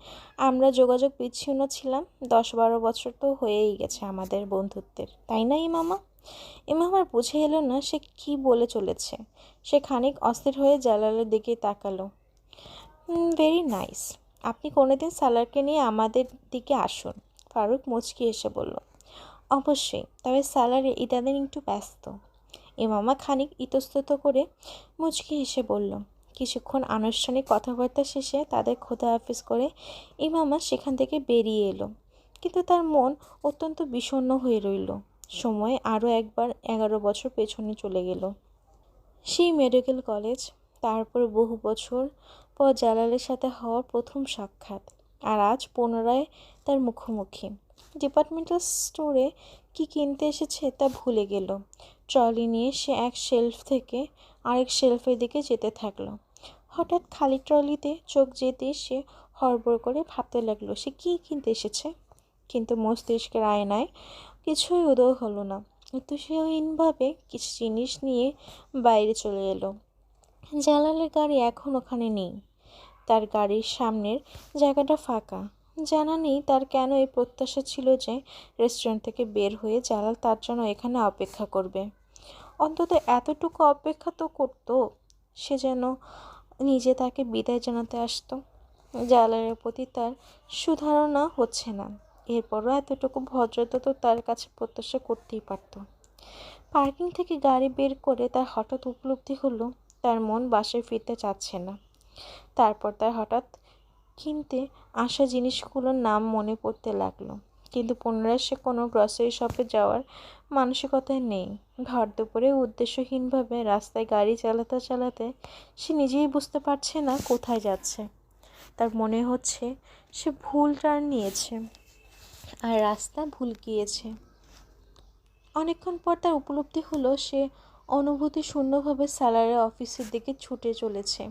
Speaker 2: আমরা যোগাযোগ বিচ্ছিন্ন ছিলাম। 10-12 বছর তো হয়েই গেছে আমাদের বন্ধুত্বের, তাই না ইমামা? ইমামার বুঝে এলো না সে কি বলে চলেছে। সে খানিক অস্থির হয়ে জালালের দিকে তাকালো। Very nice. আপনি কোনোদিন সালারকে নিয়ে আমাদের দিকে আসুন, ফারুক মুচকি এসে বলল। অবশ্যই, তবে সালার ইদানিং একটু ব্যস্ত। ইমামা খানিক ইতস্তত করে মুচকি হেসে বলল। কিছুক্ষণ আনুষ্ঠানিক কথাবার্তা শেষে তাদের খোদা হাফিজ করে ইমামা সেখান থেকে বেরিয়ে এলো, কিন্তু তার মন অত্যন্ত বিষণ্ণ হয়ে রইল। সময় আরও একবার 11 বছর পেছনে চলে গেল। সেই মেডিকেল কলেজ, তারপর বহু বছর পর জালালের সাথে হওয়ার প্রথম সাক্ষাৎ, আর আজ পুনরায় তার মুখোমুখি। ডিপার্টমেন্টাল স্টোরে কি কিনতে এসেছে তা ভুলে গেল। ট্রলি নিয়ে সে এক শেলফ থেকে আরেক শেলফের দিকে যেতে থাকলো। হঠাৎ খালি ট্রলিতে চোখ যেতে সে হড়বড় করে ভাবতে লাগলো সে কি কিনতে এসেছে, কিন্তু মস্তিষ্কের আয়নায় কিছুই উদয় হলো না। উদ্দেশ্যহীনভাবে কিছু জিনিস নিয়ে বাইরে চলে এলো। জালালের গাড়ি এখন ওখানে নেই। তার গাড়ির সামনের জায়গাটা ফাঁকা। জানা নেই তার কেন এই প্রত্যাশা ছিল যে রেস্টুরেন্ট থেকে বের হয়ে জালাল তার জন্য এখানে অপেক্ষা করবে। অন্তত এতটুকু অপেক্ষা তো করত, সে যেন নিজে তাকে বিদায় জানাতে আসতো। জালালের প্রতি তার সুধারণা হচ্ছে না, এরপরও এতটুকু ভদ্রতা তো তার কাছে প্রত্যাশা করতেই পারত। পার্কিং থেকে গাড়ি বের করে তার হঠাৎ উপলব্ধি হলো তার মন বাসায় ফিরতে চাচ্ছে না। তারপর তার হঠাৎ কিনতে আসা জিনিসগুলোর নাম মনে পড়তে লাগলো, কিন্তু পুনরায় সে কোনো গ্রসারি শপে যাওয়ার মানসিকতায় নেই। ভর দুপুরে উদ্দেশ্যহীনভাবে রাস্তায় গাড়ি চালাতে চালাতে সে নিজেই বুঝতে পারছে না কোথায় যাচ্ছে। তার মনে হচ্ছে সে ভুল টার্ন নিয়েছে আর রাস্তা ভুল গিয়েছে। অনেকক্ষণ পর তার উপলব্ধি হলো সে অনুভূতি শূন্যভাবে সালারের অফিসের দিকে ছুটে চলেছে।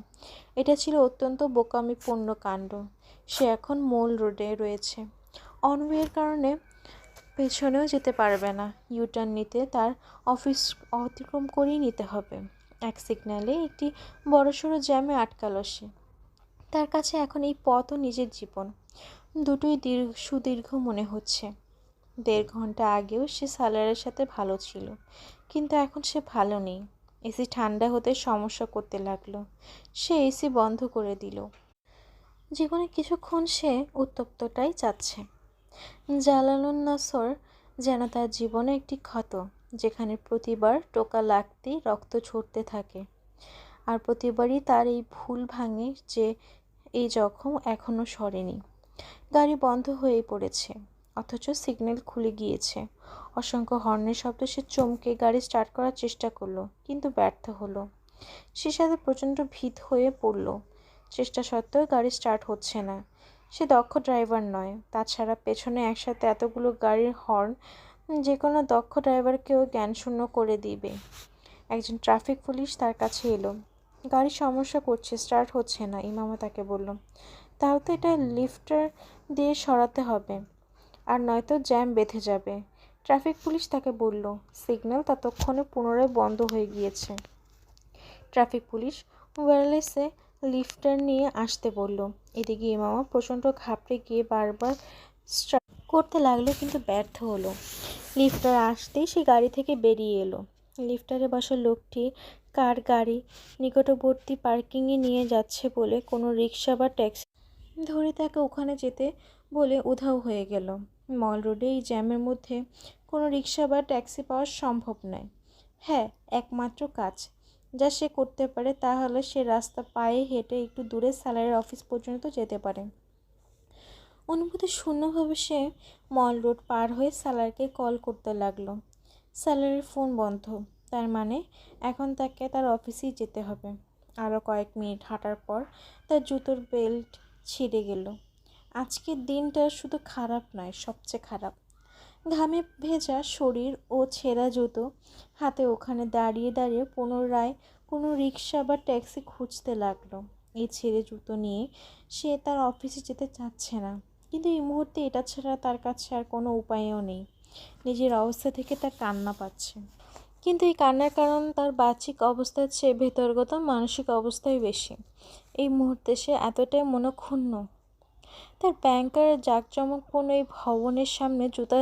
Speaker 2: এটা ছিল অত্যন্ত বোকামিপূর্ণ কাণ্ড। সে এখন মূল রোডে রয়েছে। অনওয়ের কারণে পেছনেও যেতে পারবে না। ইউটার্ন নিতে তার অফিস অতিক্রম করেই নিতে হবে। এক সিগন্যালে একটি বড়সড় জ্যামে আটকালো সে। তার কাছে এখন এই পথও নিজের জীবন, দুটোই সুদীর্ঘ মনে হচ্ছে। 1.5 ঘন্টা আগেও সে সালারের সাথে ভালো ছিল, কিন্তু এখন সে ভালো নেই। এসি ঠান্ডা হতে সমস্যা করতে লাগলো। সে এসি বন্ধ করে দিল। জীবনে কিছুক্ষণ সে উত্তপ্তটাই চাচ্ছে। জালালুন নাসর যেন তার জীবনে একটি ক্ষত, যেখানে প্রতিবার টোকা লাগতেই রক্ত ঝরতে থাকে, আর প্রতিবারই তার এই ভুল ভাঙে যে এই জখম এখনও সরেনি। গাড়ি বন্ধ হয়ে পড়েছে, অথচ সিগন্যাল খুলে গিয়েছে। অসংখ্য হর্নের শব্দে সে চমকে গাড়ি স্টার্ট করার চেষ্টা করলো, কিন্তু ব্যর্থ হলো। সে সাথে প্রচণ্ড ভীত হয়ে পড়ল। চেষ্টা সত্ত্বেও গাড়ি স্টার্ট হচ্ছে না। সে দক্ষ ড্রাইভার নয়, তাছাড়া পেছনে একসাথে এতগুলো গাড়ির হর্ন যে কোনো দক্ষ ড্রাইভারকেও জ্ঞানশূন্য করে দিবে। একজন ট্রাফিক পুলিশ তার কাছে এলো। গাড়ি সমস্যা করছে, স্টার্ট হচ্ছে না, ইমামা তাকে বলল। তাও তো এটা লিফটার দিয়ে সরাতে হবে, আর নয়তো জ্যাম বেঁধে যাবে। ট্রাফিক পুলিশ তাকে বলল। সিগন্যাল ততক্ষণে পুনরায় বন্ধ হয়ে গিয়েছে। ট্রাফিক পুলিশ ওয়্যারলেসে লিফটার নিয়ে আসতে বলল। এদিকে ইমামা প্রচণ্ড ঘাবড়ে গিয়ে বারবার স্টার্ট করতে লাগলো, কিন্তু ব্যর্থ হলো। লিফটার আসতেই সে গাড়ি থেকে বেরিয়ে এলো। লিফটারে বসা লোকটি কার গাড়ি নিকটবর্তী পার্কিংয়ে নিয়ে যাচ্ছে বলে কোনো রিক্সা বা ট্যাক্সি ধরে তাকে ওখানে যেতে বলে উধাও হয়ে গেল। মল রোডে এই জ্যামের মধ্যে কোনো রিক্সা বা ট্যাক্সি পাওয়া সম্ভব নয়। হ্যাঁ, একমাত্র কাজ যা সে করতে পারে তা হলো সে রাস্তা পায়ে হেঁটে একটু দূরে সালারের অফিস পর্যন্ত যেতে পারে। অনুভূতি শূন্যভাবে সে মল রোড পার হয়ে সালারকে কল করতে লাগলো। সালারের ফোন বন্ধ, তার মানে এখন তাকে তার অফিসেই যেতে হবে। আরও কয়েক মিনিট হাঁটার পর তার জুতোর বেল্ট ছিঁড়ে গেল। আজকের দিনটা শুধু খারাপ নয়, সবচেয়ে খারাপ। ঘামে ভেজা শরীর ও ছেঁড়া জুতো হাতে ওখানে দাঁড়িয়ে দাঁড়িয়ে পুনরায় কোনো রিক্সা বা ট্যাক্সি খুঁজতে লাগলো। এই ছেঁড়ে জুতো নিয়ে সে তার অফিসে যেতে চাচ্ছে না, কিন্তু এই মুহূর্তে এটা ছাড়া তার কাছে আর কোনো উপায়ও নেই। নিজের অবস্থা থেকে তার কান্না পাচ্ছে, কিন্তু এই কান্নার কারণ তার বাহ্যিক অবস্থার চেয়ে ভেতরগত মানসিক অবস্থাই বেশি। এই মুহূর্তে সে এতটাই মনক্ষুণ্ণ। তার ব্যাংকের জাঁকজমকপূর্ণ এই ভবনের সামনে জুতা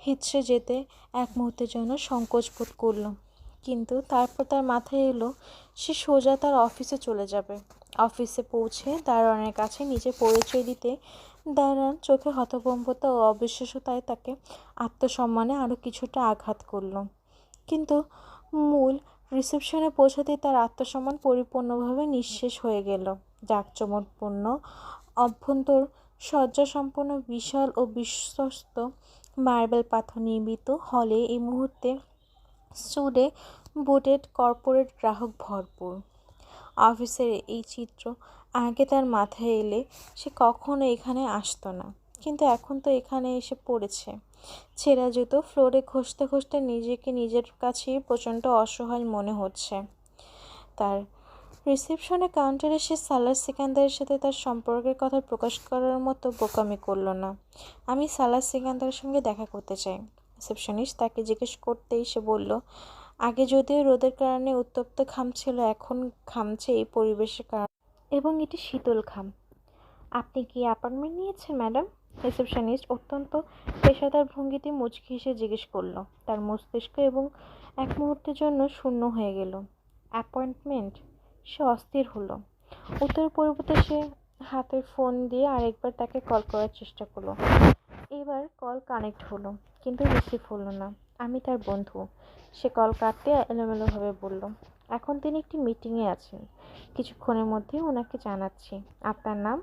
Speaker 2: হিঁচড়ে যেতে এক মুহূর্তের জন্য সংকোচ বোধ করল, কিন্তু তারপর তার মাথায় এলো সে সোজা তার অফিসে চলে যাবে। অফিসে পৌঁছে দারোয়ানের কাছে নিজে পরিচয় দিতে দারোয়ান চোখে হতভম্বতা ও অবিশ্বাস্যতায় তাকে আত্মসম্মানে আরও কিছুটা আঘাত করল, কিন্তু মূল রিসেপশনে পৌঁছাতেই তার আত্মসম্মান পরিপূর্ণভাবে নিঃশেষ হয়ে গেল। জাঁকজমকপূর্ণ অভ্যন্তর সজ্জাসম্পন্ন বিশাল ও বিশ্বস্ত মার্বেল পাথর নির্মিত হলে এই মুহূর্তে স্যুটে বুটেড কর্পোরেট গ্রাহক ভরপুর। অফিসের এই চিত্র আগে তার মাথায় এলে সে কখনো এখানে আসতো না, কিন্তু এখন তো এখানে এসে পড়েছে। ছেঁড়া জুতো ফ্লোরে ঘষতে ঘষতে নিজেকে নিজের কাছেই প্রচণ্ড অসহায় মনে হচ্ছে তার। রিসেপশনে কাউন্টারে সে সালার সিকান্দারের সাথে তার সম্পর্কের কথা প্রকাশ করার মতো বোকামি করল না। আমি সালার সিকান্দারের সঙ্গে দেখা করতে চাই। রিসেপশনিস্ট তাকে জিজ্ঞেস করতেই সে বলল, আগে যদিও রোদের কারণে উত্তপ্ত ঘামছিল, এখন ঘামছে এই পরিবেশের কারণে, এবং এটি শীতল ঘাম। আপনি কি অ্যাপয়েন্টমেন্ট নিয়েছেন ম্যাডাম? রিসেপশনিস্ট অত্যন্ত পেশাদার ভঙ্গিতে মুচকি হেসে জিজ্ঞেস করল। তার মস্তিষ্ক এবং এক মুহূর্তের জন্য শূন্য হয়ে গেল। অ্যাপয়েন্টমেন্ট? সে অস্থির হলো। উত্তরের পরিবর্তে সে হাতের ফোন দিয়ে আরেকবার তাকে কল করার চেষ্টা করলো। এবার কল কানেক্ট হলো, কিন্তু রিসিভ হলো না। আমি তার বন্ধু, সে কল কাটতে এলোমেলোভাবে বলল। এখন তিনি একটি মিটিংয়ে আছেন, কিছুক্ষণের মধ্যেই ওনাকে জানাচ্ছি। আপনার নাম?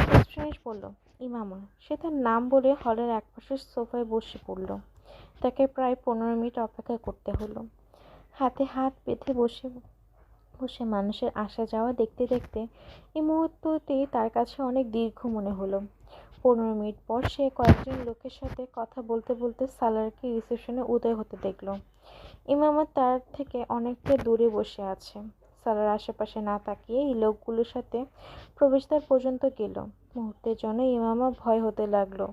Speaker 2: রিসেপশনিস্ট বলল, ইমামা। সে তার নাম বলে হলের একপাশের সোফায় বসে পড়ল। তাকে প্রায় 15 মিনিট অপেক্ষা করতে হলো। হাতে হাত বেঁধে বসে বসে মানুষের আসা যাওয়া দেখতে দেখতে এই মুহূর্তটি তার কাছে অনেক দীর্ঘ মনে হলো। 15 মিনিট পর সে কয়েকজন লোকের সাথে কথা বলতে বলতে সালারকে রিসেপশনে উদয় হতে দেখল। ইমামা তার থেকে অনেকটা দূরে বসে আছে। সালার আশেপাশে না তাকিয়ে এই লোকগুলোর সাথে প্রবেশদ্বার পর্যন্ত গেল। মুহূর্তের জন্য ইমামা ভয় হতে লাগলো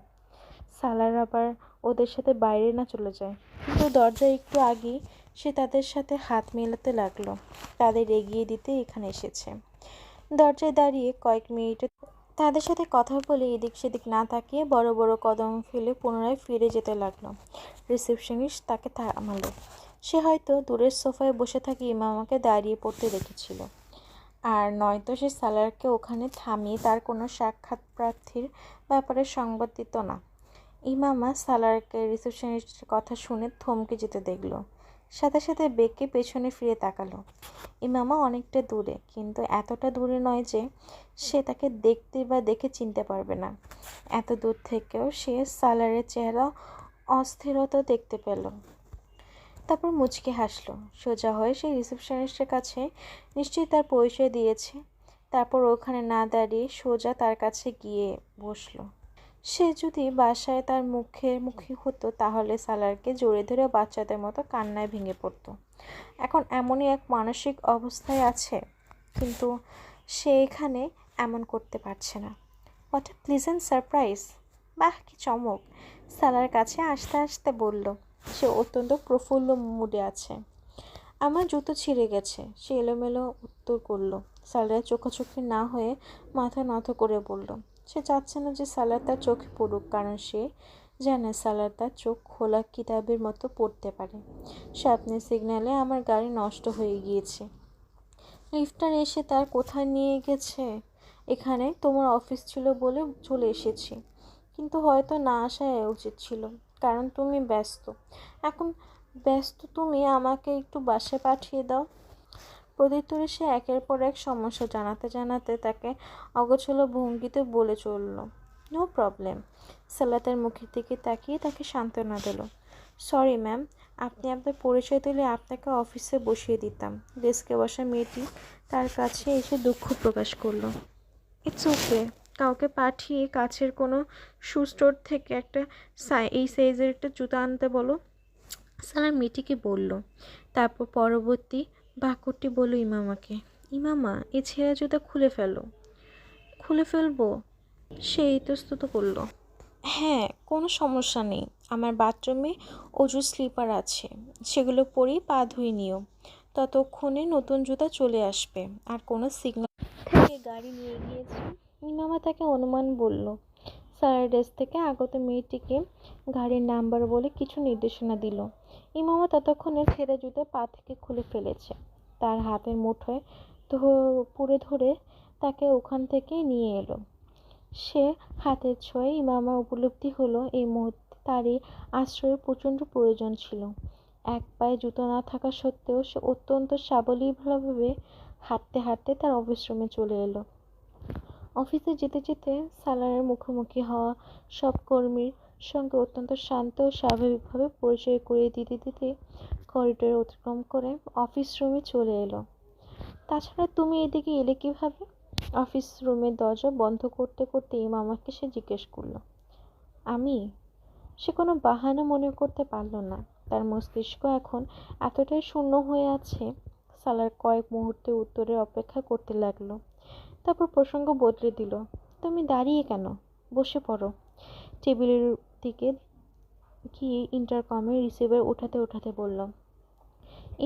Speaker 2: সালার আবার ওদের সাথে বাইরে না চলে যায়, কিন্তু দরজায় একটু আগেই সে তাদের সাথে হাত মেলাতে লাগলো, তাদের এগিয়ে দিতে এখানে এসেছে। দরজায় দাঁড়িয়ে কয়েক মিনিটে তাদের সাথে কথা বলে এদিক সেদিক না তাকিয়ে বড় বড় কদম ফেলে পুনরায় ফিরে যেতে লাগলো। রিসেপশনিস্ট তাকে থামালো। সে হয়তো দূরের সোফায় বসে থাকি ইমামাকে দাঁড়িয়ে পড়তে দেখেছিল, আর নয়তো সে সালারকে ওখানে থামিয়ে তার কোনো সাক্ষাৎ প্রার্থীর ব্যাপারে সংবাদ দিত না। ইমামা সালারকে রিসেপশনিস্টের কথা শুনে থমকে যেতে দেখল, সাথে সাথে বেঁকে পেছনে ফিরে তাকালো। ইমামা অনেকটা দূরে, কিন্তু এতটা দূরে নয় যে সে তাকে দেখতে বা দেখে চিনতে পারবে না। এত দূর থেকেও সে সালারের চেহারা অস্থিরতা দেখতে পেল। তারপর মুচকে হাসলো। সোজা হয়ে সে রিসেপশনিস্টের কাছে নিশ্চয়ই তার পরিচয় দিয়েছে। তারপর ওখানে না দাঁড়িয়ে সোজা তার কাছে গিয়ে বসলো। সে যদি বাসায় তার মুখোমুখি হতো তাহলে সালারকে জড়িয়ে ধরে বাচ্চাদের মতো কান্নায় ভেঙে পড়তো। এখন এমনই এক মানসিক অবস্থায় আছে, কিন্তু সে এখানে এমন করতে পারছে না। What a pleasant surprise! বাহ, কি চমক! সালার কাছে আসতে আসতে বলল। সে অত্যন্ত প্রফুল্ল মুডে আছে। আমার জুতো ছিঁড়ে গেছে, সে এলোমেলো উত্তর করলো। সালার চোখাচোখি না হয়ে মাথা নত করে বলল। সে চাচ্ছে না যে সালার তার চোখে পড়ুক, কারণ সে জানে সালার তার চোখ খোলা কিতাবের মতো পড়তে পারে। স্বপ্নের সিগন্যালে আমার গাড়ি নষ্ট হয়ে গিয়েছে। লিফটার এসে তার কোথায় নিয়ে গেছে। এখানে তোমার অফিস ছিল বলে চলে এসেছি, কিন্তু হয়তো না আসাই উচিত ছিল, কারণ তুমি ব্যস্ত। এখন ব্যস্ত তুমি আমাকে একটু বাসায় পাঠিয়ে দাও। প্রত্যুত্তরে সে একের পর এক সমস্যা জানাতে জানাতে তাকে অগোছালো ভঙ্গিতে বলে চলল। No problem. সালা তার মুখের দিকে তাকিয়ে তাকে সান্ত্বনা দিল। সরি ম্যাম, আপনি আপনার পরিচয় দিলে আপনাকে অফিসে বসিয়ে দিতাম। ডেস্কে বসা মেয়েটি তার কাছে এসে দুঃখ প্রকাশ করলো। ইটস ওকে, কাউকে পাঠিয়ে কাছের কোনো শু স্টোর থেকে একটা এই সাইজের একটা জুতা আনতে বলো, সালা মেয়েটিকে বলল। তারপর পরবর্তী বাক্যটি বলল ইমামাকে। ইমামা, এই ছেঁড়া জুতা খুলে ফেলো। খুলে ফেলবো? সে ইতস্তত করলো। হ্যাঁ, কোনো সমস্যা নেই, আমার বাথরুমে অজুর স্লিপার আছে, সেগুলো পরেই পা ধুয়ে নিও। ততক্ষণে নতুন জুতা চলে আসবে। আর কোনো সিগন্যাল থেকে গাড়ি নিয়ে গিয়েছে। ইমামা তাকে অনুমান বলল। স্যারের ডেস্ক থেকে আগত মেয়েটিকে গাড়ির নাম্বার বলে কিছু নির্দেশনা দিল। ইমামা ততক্ষণে ছেঁড়া জুতা পা থেকে খুলে ফেলেছে। তার হাতের মুঠোয় পুরে ধরে তাকে ওখান থেকে নিয়ে এলো। সে হাতের ছোঁয়ায় ইমামা উপলব্ধি হলো এই মুহূর্তে তারই আশ্রয়ের প্রচণ্ড প্রয়োজন ছিল। এক পায়ে জুতো না থাকা সত্ত্বেও সে অত্যন্ত সাবলীলভাবে হাঁটতে হাঁটতে তার অফিস রুমে চলে এলো। অফিসে যেতে যেতে সালারের মুখোমুখি হওয়া সব কর্মীর সঙ্গে অত্যন্ত শান্ত ও স্বাভাবিকভাবে পরিচয় করিয়ে দিতে দিতে করিডোর অতিক্রম করে অফিস রুমে চলে এলো। তাছাড়া তুমি এদিকে এলে কিভাবে? অফিস রুমের দরজা বন্ধ করতে করতে ইমামাকে সে জিজ্ঞেস করলো। আমি? সে কোনো বাহানা মনে করতে পারল না। তার মস্তিষ্ক এখন এতটাই শূন্য হয়ে আছে। সালার কয়েক মুহূর্তে উত্তরের অপেক্ষা করতে লাগলো। তারপর প্রসঙ্গ বদলে দিল। তুমি দাঁড়িয়ে কেন? বসে পড়ো। টেবিলের দিকে গিয়ে ইন্টারকমে রিসিভার উঠাতে উঠাতে বলল।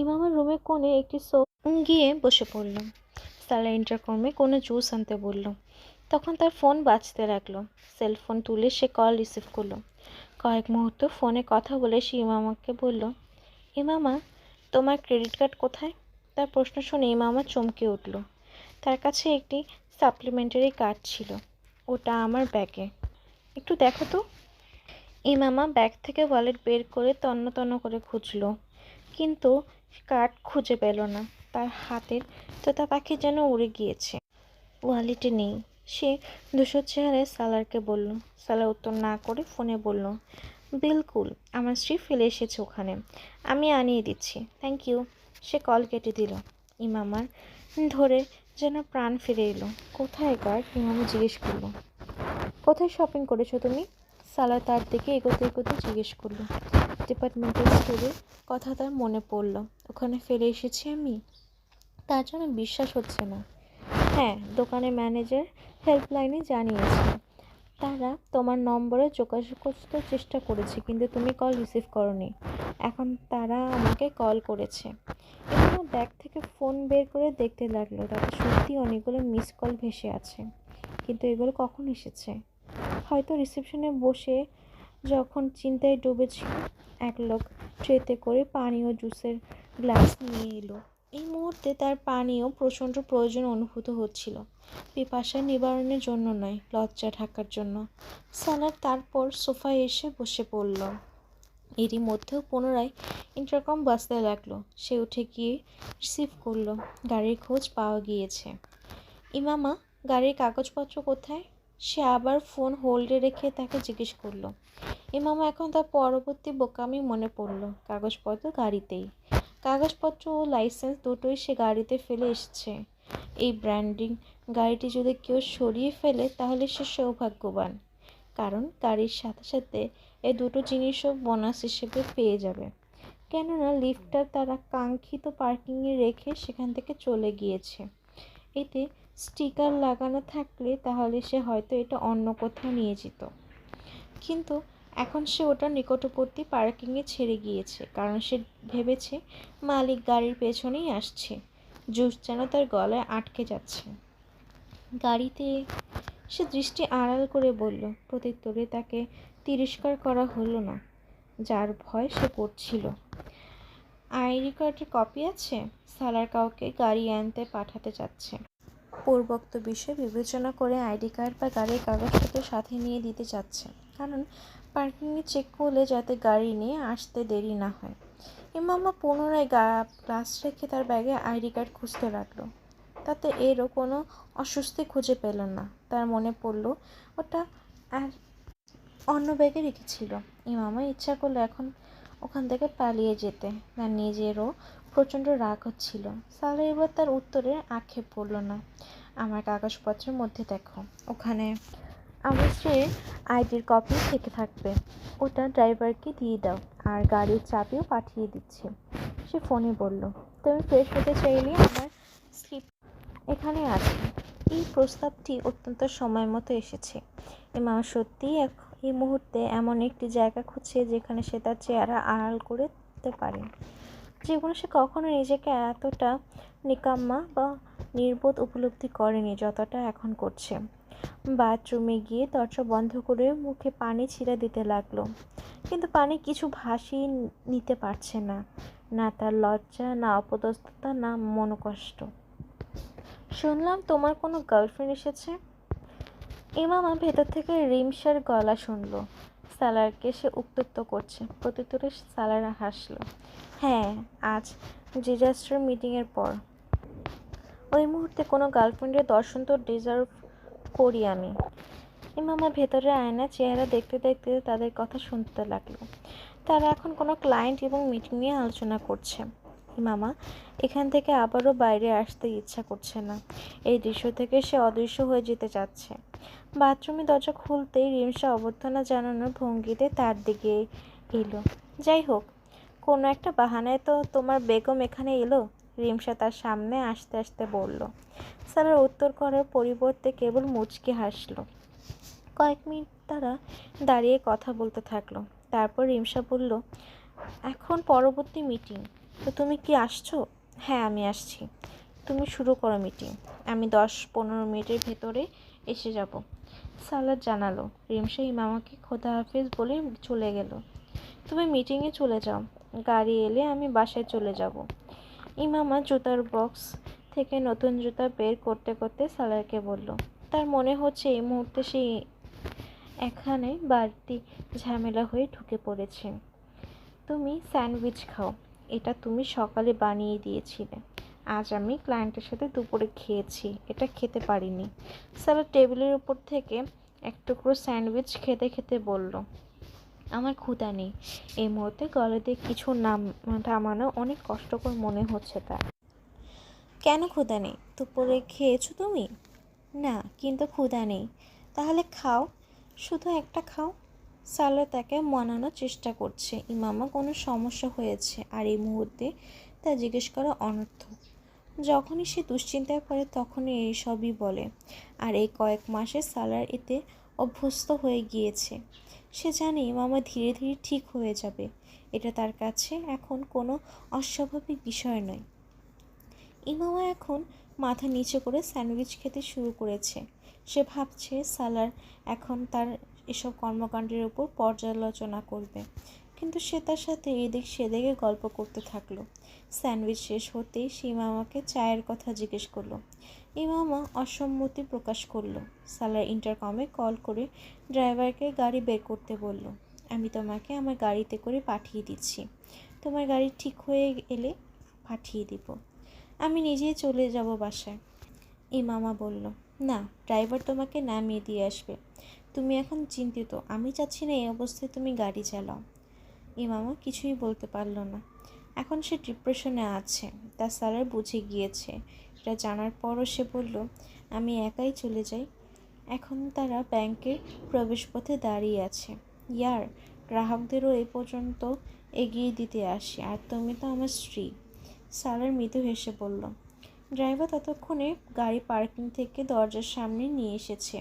Speaker 2: ইমামার রুমের কোণে একটি গিয়ে বসে পড়ল। সালা ইন্টারকমে কোনো জুস আনতে বলল। তখন তার ফোন বাজতে লাগলো। সেলফোন তুলে সে কল রিসিভ করলো। কয়েক মুহূর্ত ফোনে কথা বলে সে ইমামাকে বলল, ইমামা, তোমার ক্রেডিট কার্ড কোথায়? তার প্রশ্ন শুনে ইমামা চমকে উঠল। তার কাছে একটি সাপ্লিমেন্টারি কার্ড ছিল। ওটা আমার ব্যাগে। একটু দেখো তো। ইমামা ব্যাগ থেকে ওয়ালেট বের করে তন্ন তন্ন করে খুঁজল, কিন্তু কার্ড খুঁজে পেল না। তার হাতের তোতা পাখি যেন উড়ে গিয়েছে। ওয়ালেটে নেই। সে ধূসর চেহারায় সালারকে বলল। সালার উত্তর না করে ফোনে বলল, বিলকুল, আমার স্ত্রী ফেলে এসেছে ওখানে, আমি আনিয়ে দিচ্ছি, থ্যাংক ইউ। সে কল কেটে দিল। ইমামার ধরে যেন প্রাণ ফিরে এলো। কোথায় কার্ড? ইমামা জিজ্ঞেস করলো। কোথায় শপিং করেছো তুমি? সালা তার দিকে এগোতে এগোতে জিজ্ঞেস করলো। ডিপার্টমেন্টাল স্টোরের কথা তার মনে পড়ল। ওখানে ফেলে এসেছি আমি? তার জন্য বিশ্বাস হচ্ছে না। হ্যাঁ, দোকানের ম্যানেজার হেল্পলাইনে জানিয়েছে। তারা তোমার নম্বরে যোগাযোগ করতে চেষ্টা করেছে, কিন্তু তুমি কল রিসিভ করোনি। এখন তারা আমাকে কল করেছে। এবং ব্যাগ থেকে ফোন বের করে দেখতে লাগলো। তাতে সত্যি অনেকগুলো মিস কল ভেসে আছে। কিন্তু এগুলো কখন এসেছে? হয়তো রিসেপশনে বসে যখন চিন্তায় ডুবেছিল, এক লোক ট্রেতে করে পানি ও জুসের গ্লাস নিয়ে এলো। এই মুহূর্তে তার পানিও প্রচণ্ড প্রয়োজন অনুভূত হচ্ছিল। পিপাসা নিবারণের জন্য নয়, লজ্জা ঢাকার জন্য। সালার তারপর সোফায় এসে বসে পড়ল। এরই মধ্যেও পুনরায় ইন্টারকম বাজতে লাগলো। সে উঠে গিয়ে রিসিভ করলো। গাড়ির খোঁজ পাওয়া গিয়েছে। ইমামা, গাড়ির কাগজপত্র কোথায়? সে আবার ফোন হোল্ডে রেখে তাকে জিজ্ঞেস করলো। ইমামা এখন তার পরবর্তী বোকামি মনে পড়ল। কাগজপত্র গাড়িতেই। কাগজপত্র ও লাইসেন্স দুটোই সে গাড়িতে ফেলে এসেছে। এই ব্র্যান্ডিং গাড়িটি যদি কেউ সরিয়ে ফেলে তাহলে সে সৌভাগ্যবান, কারণ গাড়ির সাথে সাথে এই দুটো জিনিসও বোনাস হিসেবে পেয়ে যাবে। কেননা লিফটটা তারা কাঙ্ক্ষিত পার্কিংয়ে রেখে সেখান থেকে চলে গিয়েছে। এতে স্টিকার লাগানো থাকলে তাহলে সে হয়তো এটা অন্য কোথাও নিয়ে যেত, কিন্তু এখন সে ওটা নিকটবর্তী পার্কিংয়ে ছেড়ে গিয়েছে, কারণ সে ভেবেছে মালিক গাড়ির পেছনেই আসছে। জুস যেন তার গলায় আটকে যাচ্ছে। গাড়িতে সে দৃষ্টি আড়াল করে বলল। প্রত্যুত্তরে তাকে তিরস্কার করা হলো না, যার ভয় সে করছিল। আইডি কার্ডের কপি আছে? সালার কাউকে গাড়ি আনতে পাঠাতে চাচ্ছে। পূর্বোক্ত বিষয় বিবেচনা করে আইডি কার্ড বা গাড়ির কাগজপত্র সাথে নিয়ে দিতে চাচ্ছে, কারণ পার্কিংয়ে চেক করলে যাতে গাড়ি নিয়ে আসতে দেরি না হয়। ইমামা পুনরায় গ্লাস রেখে তার ব্যাগে আইডি কার্ড খুঁজতে লাগলো। তাতে এরও কোনো অস্বস্তি খুঁজে পেল না। তার মনে পড়ল ওটা আর অন্য ব্যাগে রেখেছিল। ইমামা ইচ্ছা করলো এখন ওখান থেকে পালিয়ে যেতে, না নিজেরও প্রচণ্ড রাগ হচ্ছিল। সালা এবার তার উত্তরে আক্ষেপ করলো না। আমার কাগজপত্রের মধ্যে দেখো, ওখানে আমার স্ত্রীর আইডির কপি থেকে থাকবে, ওটা ড্রাইভারকে দিয়ে দাও, আর গাড়ির চাবিও পাঠিয়ে দিচ্ছি। সে ফোনে বলল, তুমি ফ্রেশ হতে চাইলে আমার স্লিপ এখানে আছে। এই প্রস্তাবটি অত্যন্ত সময় মতো এসেছে। ইমাম সত্যিই এই মুহূর্তে এমন একটি জায়গা খুঁজছে যেখানে সে তার চেহারা আড়াল করতে পারে। জীবনে সে কখনো নিজেকে এতটা নিকাম্মা বা নির্বোধ উপলব্ধি করেনি যতটা এখন করছে। বাথরুমে গিয়ে দরজা বন্ধ করে মুখে পানি ছিটা দিতে লাগলো, কিন্তু পানি কিছু ভাসিয়ে নিতে পারছে না, না তার লজ্জা, না অপদস্থতা, না মনোকষ্ট। শুনলাম তোমার কোনো গার্লফ্রেন্ড এসেছে। ইমামা ভেতর থেকে রিমসার গলা শুনল। সালারকে সে উত্ত্যক্ত করছে। প্রত্যুত্তরে সালার হাসল। হ্যাঁ, আজ ডিজাস্টার মিটিংয়ের পর। ওই মুহূর্তে কোনো গার্লফ্রেন্ডের দর্শন তো ডিজার্ভ করি আমি। ইমামা ভেতরের আয়না চেহারা দেখতে দেখতে তাদের কথা শুনতে লাগলো। তারা এখন কোনো ক্লায়েন্ট এবং মিটিং নিয়ে আলোচনা করছে। ইমামা এখান থেকে আবারও বাইরে আসতে ইচ্ছা করছে না। এই দৃশ্য থেকে সে অদৃশ্য হয়ে যেতে চাচ্ছে। বাথরুমে দরজা খুলতেই রিমসা অভ্যর্থনা জানানোর ভঙ্গিতে তার দিকে এলো। যাই হোক, কোনো একটা বাহানায় তো তোমার বেগম এখানে এলো, রিমসা তার সামনে আসতে আসতে বলল। সালার উত্তর করার পরিবর্তে কেবল মুচকি হাসল। কয়েক মিনিট তারা দাঁড়িয়ে কথা বলতে থাকলো। তারপর রিমসা বলল, এখন পরবর্তী মিটিং, তো তুমি কি আসছো? হ্যাঁ, আমি আসছি। তুমি শুরু করো মিটিং, আমি 10-15 মিনিটের ভেতরে এসে যাব, সালাদ জানালো। রিমসা ইমামাকে খোদা হাফিজ বলে চলে গেল। তুমি মিটিংয়ে চলে যাও, গাড়ি এলে আমি বাসায় চলে যাব। ইমামা জুতার বক্স থেকে নতুন জুতা বের করতে করতে সালারকে বলল। তার মনে হচ্ছে এই মুহূর্তে সে এখানে বাড়তি ঝামেলা হয়ে ঢুকে পড়েছে। তুমি স্যান্ডউইচ খাও, এটা তুমি সকালে বানিয়ে দিয়েছিলে। আজ আমি ক্লায়েন্টের সাথে দুপুরে খেয়েছি, এটা খেতে পারিনি। সালার টেবিলের উপর থেকে এক টুকরো স্যান্ডউইচ খেতে খেতে বলল, আমার ক্ষুধা নেই। এই মুহূর্তে গলা দিয়ে কিছু নামানো অনেক কষ্টকর মনে হচ্ছে তার। কেন ক্ষুধা নেই? দুপুরে খেয়েছো তুমি? না, কিন্তু ক্ষুধা নেই। তাহলে খাও, শুধু একটা খাও। সালা তাকে মানানোর চেষ্টা করছে ইমামা কোনো সমস্যা হয়েছে, আর এই মুহূর্তে তা জিজ্ঞেস করা অনর্থক। যখনই সে দুশ্চিন্তায় পড়ে তখনই এইসবই বলে, আর এই কয়েক মাসে সালার এতে অভ্যস্ত হয়ে গিয়েছে। সে জানে ইমামা ধীরে ধীরে ঠিক হয়ে যাবে। এটা তার কাছে এখন কোনো অস্বাভাবিক বিষয় নয়। ইমামা এখন মাথা নিচু করে স্যান্ডউইচ খেতে শুরু করেছে। সে ভাবছে সালার এখন তার এসব কর্মকাণ্ডের উপর পর্যালোচনা করবে, কিন্তু সে তার সাথে এদিক সেদিকে গল্প করতে থাকলো। স্যান্ডউইচ শেষ হতেই সে ইমামাকে চায়ের কথা জিজ্ঞেস করলো। ইমামা অসম্মতি প্রকাশ করলো। সালার ইন্টারকমে কল করে ড্রাইভারকে গাড়ি বের করতে বলল। আমি তোমাকে আমার গাড়িতে করে পাঠিয়ে দিচ্ছি, তোমার গাড়ি ঠিক হয়ে এলে পাঠিয়ে দিব। আমি নিজেই চলে যাব বাসায়। ইমামা বলল, না, ড্রাইভার তোমাকে নামিয়ে দিয়ে আসবে। তুমি এখন চিন্তিত, আমি চাচ্ছি না এই অবস্থায় তুমি গাড়ি চালাও। ইমামা কিছুই বলতে পারল না। এখন সে ডিপ্রেশনে আছে, তা সালার বুঝে গিয়েছে। এটা জানার পরও সে বলল, আমি একাই চলে যাই। এখন তারা ব্যাংকের প্রবেশপথে দাঁড়িয়ে আছে। ইয়ার, গ্রাহকদেরও এই পর্যন্ত এগিয়ে দিতে আসে, আর তুমি তো আমার স্ত্রী। সালার মৃদু হেসে বলল। ড্রাইভার ততক্ষণে গাড়ি পার্কিং থেকে দরজার সামনে নিয়ে এসেছে।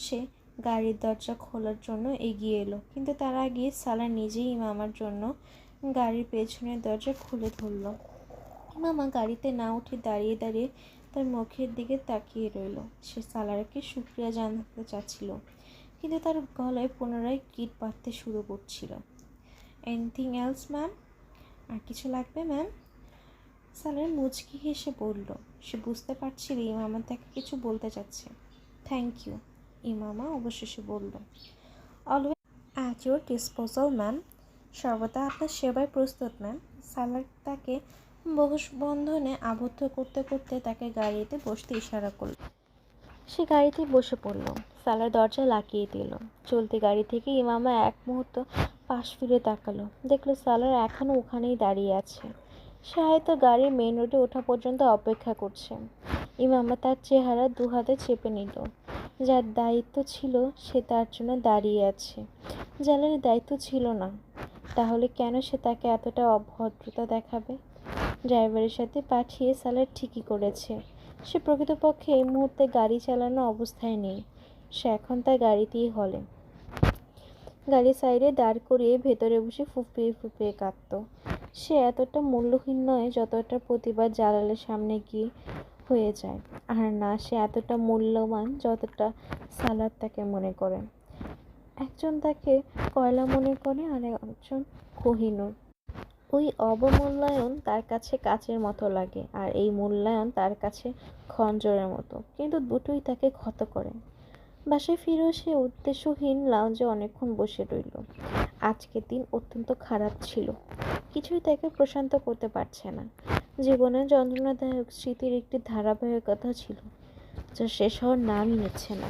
Speaker 2: সে গাড়ির দরজা খোলার জন্য এগিয়ে এলো, কিন্তু তার আগে সালার নিজেই ইমামার জন্য গাড়ির পেছনের দরজা খুলে ধরল। ইমামা গাড়িতে না উঠে দাঁড়িয়ে দাঁড়িয়ে তার মুখের দিকে তাকিয়ে রইল। সে সালারকে শুকরিয়া জানাতে চাচ্ছিল, কিন্তু তার গলায় পুনরায় গিট বাঁধতে শুরু করছিল। Anything else ma'am? আর কিছু লাগবে ম্যাম? সালার মুচকি হেসে বলল। সে বুঝতে পারছিল ইমামা তাকে কিছু বলতে চাচ্ছে। থ্যাংক ইউ, ইমামা অবশেষে বলল। Always at your disposal ma'am. সর্বদা আপনার সেবায় প্রস্তুত ম্যাম। সালার তাকে বন্ধনে আবদ্ধ করতে করতে তাকে গাড়িতে বসতে ইশারা করল।
Speaker 1: সে গাড়িতে বসে পড়ল। সালার দরজা লাগিয়ে দিল। চলতি গাড়ি থেকে ইমামা এক মুহূর্ত পাশ ফিরে তাকালো, দেখলো সালার এখনও ওখানেই দাঁড়িয়ে আছে। সে হয়তো গাড়ির মেইন রোডে ওঠা পর্যন্ত অপেক্ষা করছে। ইমামা তার চেহারা দু হাতে চেপে নিল। যার দায়িত্ব ছিল সে তার জন্য দাঁড়িয়ে আছে, জালালের দায়িত্ব ছিল না। তাহলে কেন সে তাকে এতটা অভদ্রতা দেখাবে? ড্রাইভারের সাথে পাঠিয়ে সালার ঠিকই করেছে। সে প্রকৃতপক্ষে এই মুহূর্তে গাড়ি চালানো অবস্থায় নেই। সে এখন তার গাড়িতেই হলে। গাড়ি সাইডে দাঁড় করিয়ে ভেতরে বসে ফুঁপিয়ে ফুঁপিয়ে কাঁদত। সে এতটা মূল্যহীন নয় যতটা প্রতিবার জালালের সামনে গিয়ে হয়ে যায়, আর না সে এতটা মূল্যবান যতটা সালার তাকে মনে করে। একজন তাকে কয়লা মনে করে আর একজন কোহিনূর। ওই অবমূল্যায়ন তার কাছে কাচের মতো লাগে, আর এই মূল্যায়ন তার কাছে খঞ্জরের মতো, কিন্তু দুটোই তাকে ক্ষত করে। বাসায় ফিরেও সে উদ্দেশ্যহীন লাউঞ্জে অনেকক্ষণ বসে রইল। আজকের দিন অত্যন্ত খারাপ ছিল। কিছুই তাকে প্রশান্ত করতে পারছে না। জীবনের যন্ত্রণাদায়ক স্মৃতির একটি ধারাবাহিকতা ছিল যা শেষ হওয়ার নামই নিচ্ছে না।